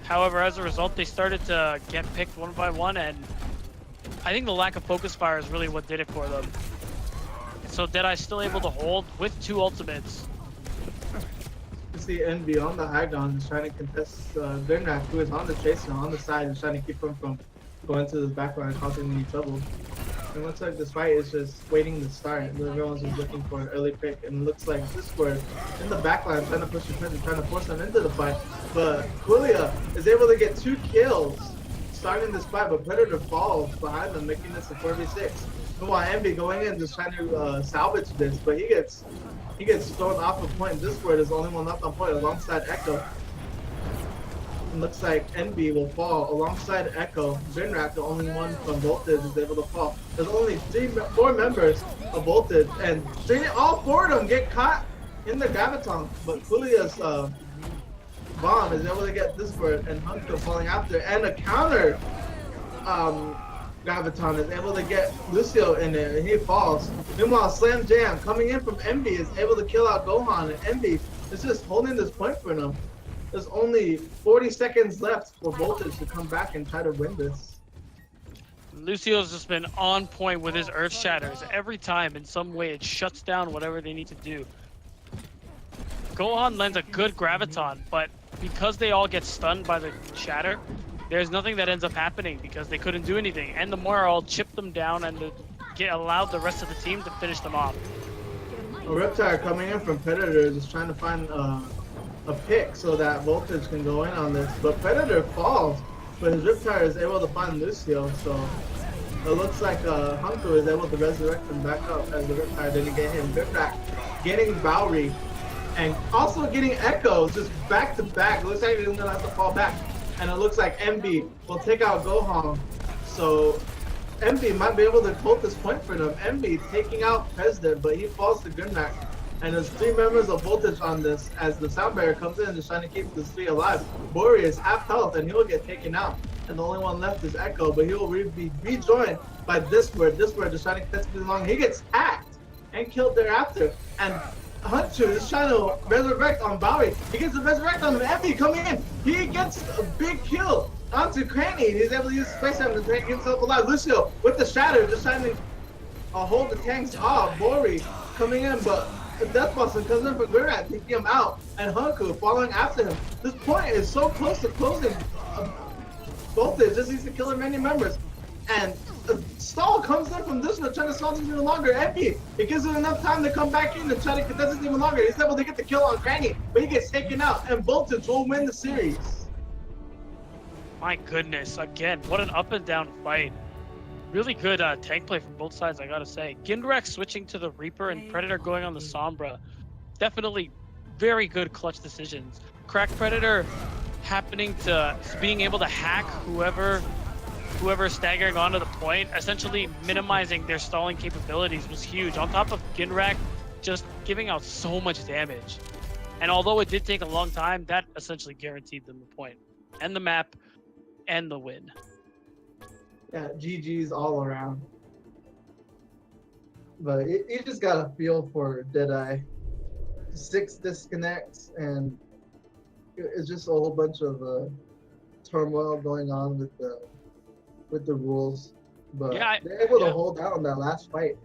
However, as a result, they started to get picked one by one, and I think the lack of focus fire is really what did it for them. So Deadeye's still able to hold with two ultimates. You see Envy on the high ground is trying to contest Grinrak, who is on the chaser on the side and trying to keep him from going to his backline and causing any trouble. It looks like this fight is just waiting to start. Everyone's just looking for an early pick, and it looks like this square in the backline trying to push the pressure, trying to force them into the fight. But Kulia is able to get 2 kills starting this fight, but Predator falls behind them, making this a 4v6. Meanwhile, Envy going in just trying to salvage this, but he gets thrown off the point. This square is the only one left on point alongside Echo. It looks like Envy will fall alongside Echo. Grinrak, the only one from Voltage, is able to fall. There's only 4 members of Voltage, and all 4 of them get caught in the graviton. But Kulia's bomb is able to get this bird, and Hunter falling after, and a counter graviton is able to get Lucio in there, and he falls. Meanwhile, Slam Jam coming in from Envy is able to kill out Gohan, and Envy is just holding this point for them. There's only 40 seconds left for Voltage to come back and try to win this. Lucio's just been on point with his Earth Shatters. Every time, in some way, it shuts down whatever they need to do. Gohan lends a good graviton, but because they all get stunned by the Shatter, there's nothing that ends up happening because they couldn't do anything. And the Moral chipped them down and allowed the rest of the team to finish them off. A Riptide coming in from Predator just trying to find a pick so that Voltage can go in on this, but Predator falls, but his Riptide is able to find Lucio, so It looks like Hunko is able to resurrect him back up as the Riptide didn't get him. Riptide getting Bowery and also getting Echoes just back to back. It looks like he's gonna have to fall back. And it looks like MB will take out Gohan. So MB might be able to hold this point for them. MB taking out President, but he falls to Grimrak. And there's 3 members of Voltage on this as the Sound Barrier comes in just trying to keep the 3 alive. Bori is half health and he'll get taken out. And the only one left is Echo, but he'll be rejoined by Discord. Discord just trying to catch him along. He gets hacked and killed thereafter. And Hunter is trying to resurrect on Bowery. He gets the resurrect on MB coming in. He gets a big kill onto Cranny. He's able to use Space Time to take himself alive. Lucio with the Shatter just trying to hold the tanks off. Bori coming in, but Death Boston comes in for Grimrak, taking him out, and Hunku following after him. This point is so close to closing. Voltage just needs to kill many members. And Stall comes in from this one, trying to stall this even longer. MP, it gives him enough time to come back in and try to contest this even longer. He's able to get the kill on Granny, but he gets taken out, and Voltage will win the series. My goodness, again, what an up and down fight. Really good tank play from both sides, I gotta say. Gindrak switching to the Reaper and Predator going on the Sombra. Definitely very good clutch decisions. Crack Predator being able to hack whoever's staggering onto the point, essentially minimizing their stalling capabilities was huge. On top of Gindrak just giving out so much damage. And although it did take a long time, that essentially guaranteed them the point. And the map, and the win. Yeah, GG's all around. But you just got a feel for Deadeye. 6 disconnects, and it's just a whole bunch of turmoil going on with the rules. But yeah, they're able to hold out in that last fight.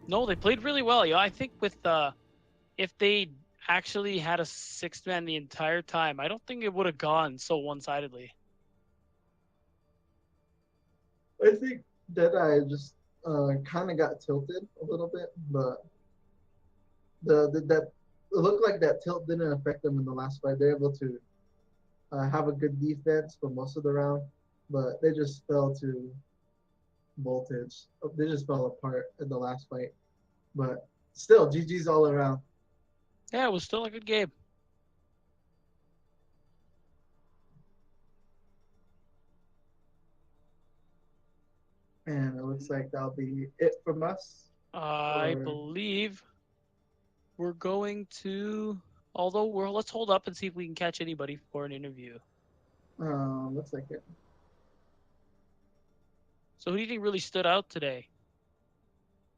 No, they played really well. Yeah, I think with if they actually had a 6th man the entire time, I don't think it would have gone so one-sidedly. I think Deadeye just kind of got tilted a little bit, but that it looked like that tilt didn't affect them in the last fight. They're able to have a good defense for most of the round, but they just fell to Voltage. They just fell apart in the last fight. But still, GG's all around. Yeah, it was still a good game. And it looks like that'll be it from us. I believe we're going to, let's hold up and see if we can catch anybody for an interview. Looks like it. So who do you think really stood out today?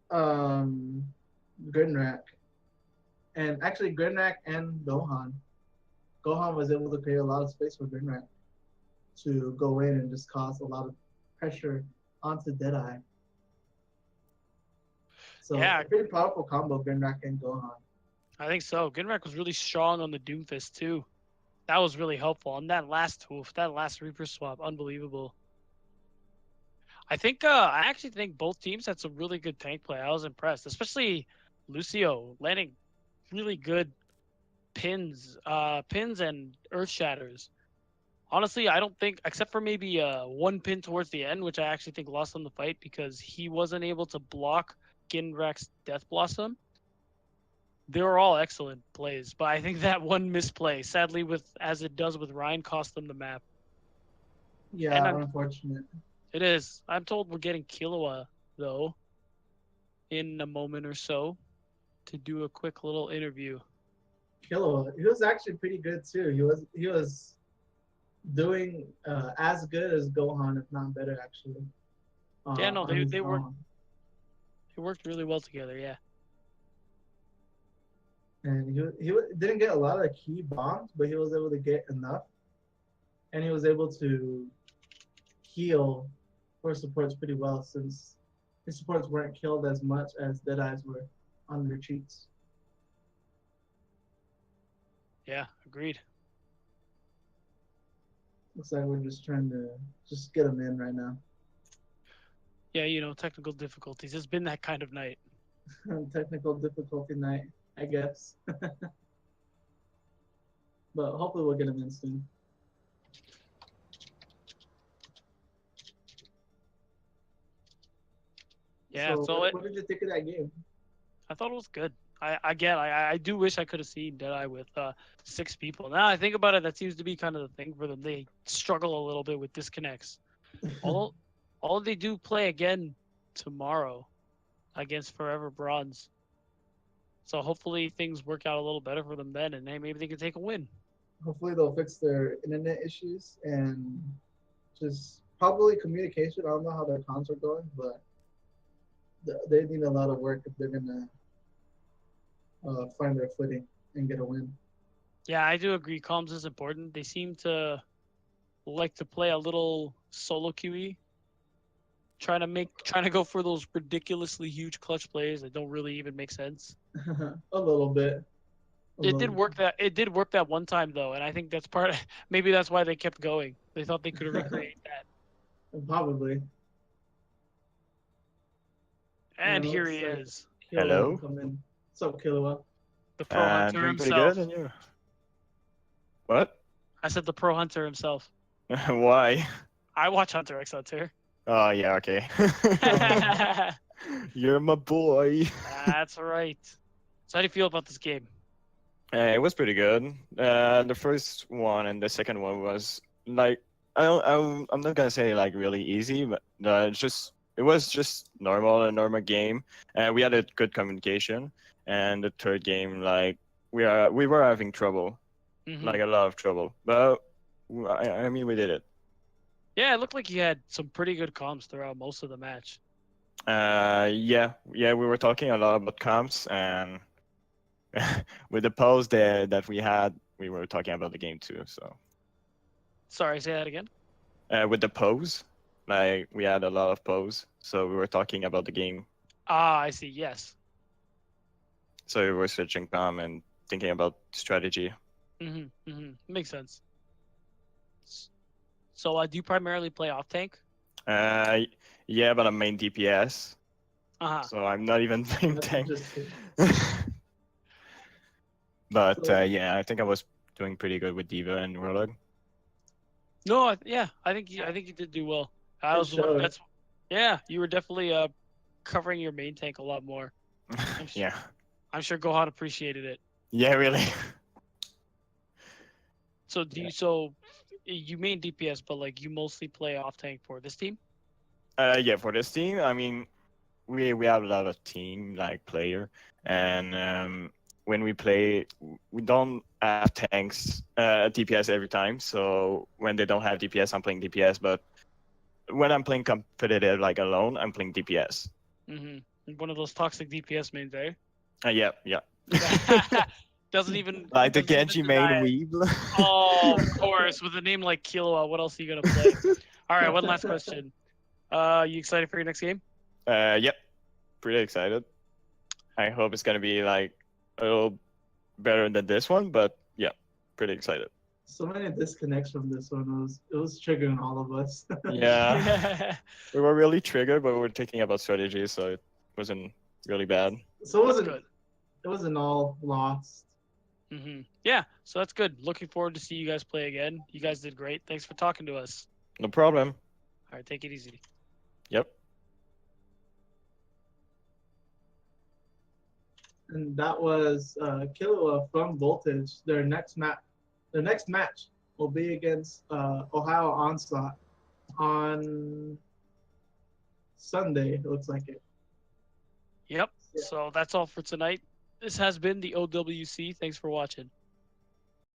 Grinrak. And actually Grinrak and Gohan. Gohan was able to create a lot of space for Grinrak to go in and just cause a lot of pressure onto Deadeye. So Yeah, a pretty powerful combo, Grinrak and Gohan. I think so. Grinrak was really strong on the Doomfist too. That was really helpful. And that last Reaper swap, unbelievable. I actually think both teams had some really good tank play. I was impressed, especially Lucio landing really good pins and earth shatters. Honestly, I don't think, except for maybe one pin towards the end, which I actually think lost him the fight because he wasn't able to block Gindrak's Death Blossom. They were all excellent plays, but I think that one misplay, sadly, as it does with Ryan, cost them the map. Yeah, unfortunate. It is. I'm told we're getting Killua, though, in a moment or so to do a quick little interview. Killua, he was actually pretty good too. He was doing as good as Gohan, if not better, actually. Yeah, no, they worked really well together. Yeah. And he didn't get a lot of key bombs, but he was able to get enough, and he was able to heal for supports pretty well since his supports weren't killed as much as Deadeye's were on retreats. Yeah, agreed. Looks like we're just trying to just get him in right now. Yeah, technical difficulties. It's been that kind of night. Technical difficulty night, I guess. But hopefully we'll get him in soon. Yeah, So so what did you think of that game? I thought it was good. I do wish I could have seen Deadeye with 6 people. Now I think about it, that seems to be kind of the thing for them. They struggle a little bit with disconnects. All all they do play again tomorrow against Forever Bronze. So hopefully things work out a little better for them then, and maybe they can take a win. Hopefully they'll fix their internet issues and just probably communication. I don't know how their comms are going, but they need a lot of work if they're gonna find their footing and get a win. Yeah, I do agree. Comms is important. They seem to like to play a little solo QE, trying to go for those ridiculously huge clutch plays that don't really even make sense. A little bit. A It did little. work that one time though, and I think that's maybe that's why they kept going. They thought they could recreate that. Probably. And And it here he looks like is, Killua Hello. come in. What's up, Killua? the pro hunter Doing pretty himself. good, and you? What? I said the pro hunter himself. Why? I watch Hunter x Hunter. Oh yeah, okay. You're my boy. That's right. So how do you feel about this game? It was pretty good. The first one and the second one was like I'm not gonna say like really easy, but it was just a normal game. We had a good communication, and the third game like we were having trouble, Mhm. like a lot of trouble, but I mean we did it. Yeah, it looked like you had some pretty good comms throughout most of the match. Yeah, we were talking a lot about comps, and with the pause there that we had, we were talking about the game too. So Sorry, say that again. with the pause, like we had a lot of pause, so we were talking about the game. Ah, I see. Yes. So we were switching com and thinking about strategy. Makes sense. So, do you primarily play off tank? Yeah, but I'm main DPS, so I'm not even playing That's tank. interesting. But So- yeah, I think I was doing pretty good with Diva and Warlock. No, I think you did do well. I It was the one. showed. Yeah, you were definitely covering your main tank a lot more. Yeah, I'm sure Gohan appreciated it. yeah, really. So you main DPS, but like you mostly play off tank for this team? Yeah, for this team, I mean, we have a lot of team like player, and when we play, we don't have tanks DPS every time. So when they don't have DPS, I'm playing DPS. But when I'm playing competitive, like alone, I'm playing DPS. One of those toxic DPS mains, eh? Yeah. Doesn't even Like the doesn't even Genji main deny it. weeb. Oh, of course. With a name like Killua, what else are you gonna play? All right, one last question. You excited for your next game? Yep, pretty excited. I hope it's gonna be like a little better than this one, but yeah, pretty excited. So many disconnects from this one. It was triggering all of us. Yeah, we were really triggered, but we were thinking about strategy, so it wasn't really bad. So That's good. it wasn't all lost. Yeah, so that's good. Looking forward to see you guys play again. You guys did great. Thanks for talking to us. No problem. All right, take it easy. Yep. And that was Killua from Voltage. Their next match will be against Ohio Onslaught on Sunday. It looks like it. Yep. Yeah. So that's all for tonight. This has been the OWC. Thanks for watching.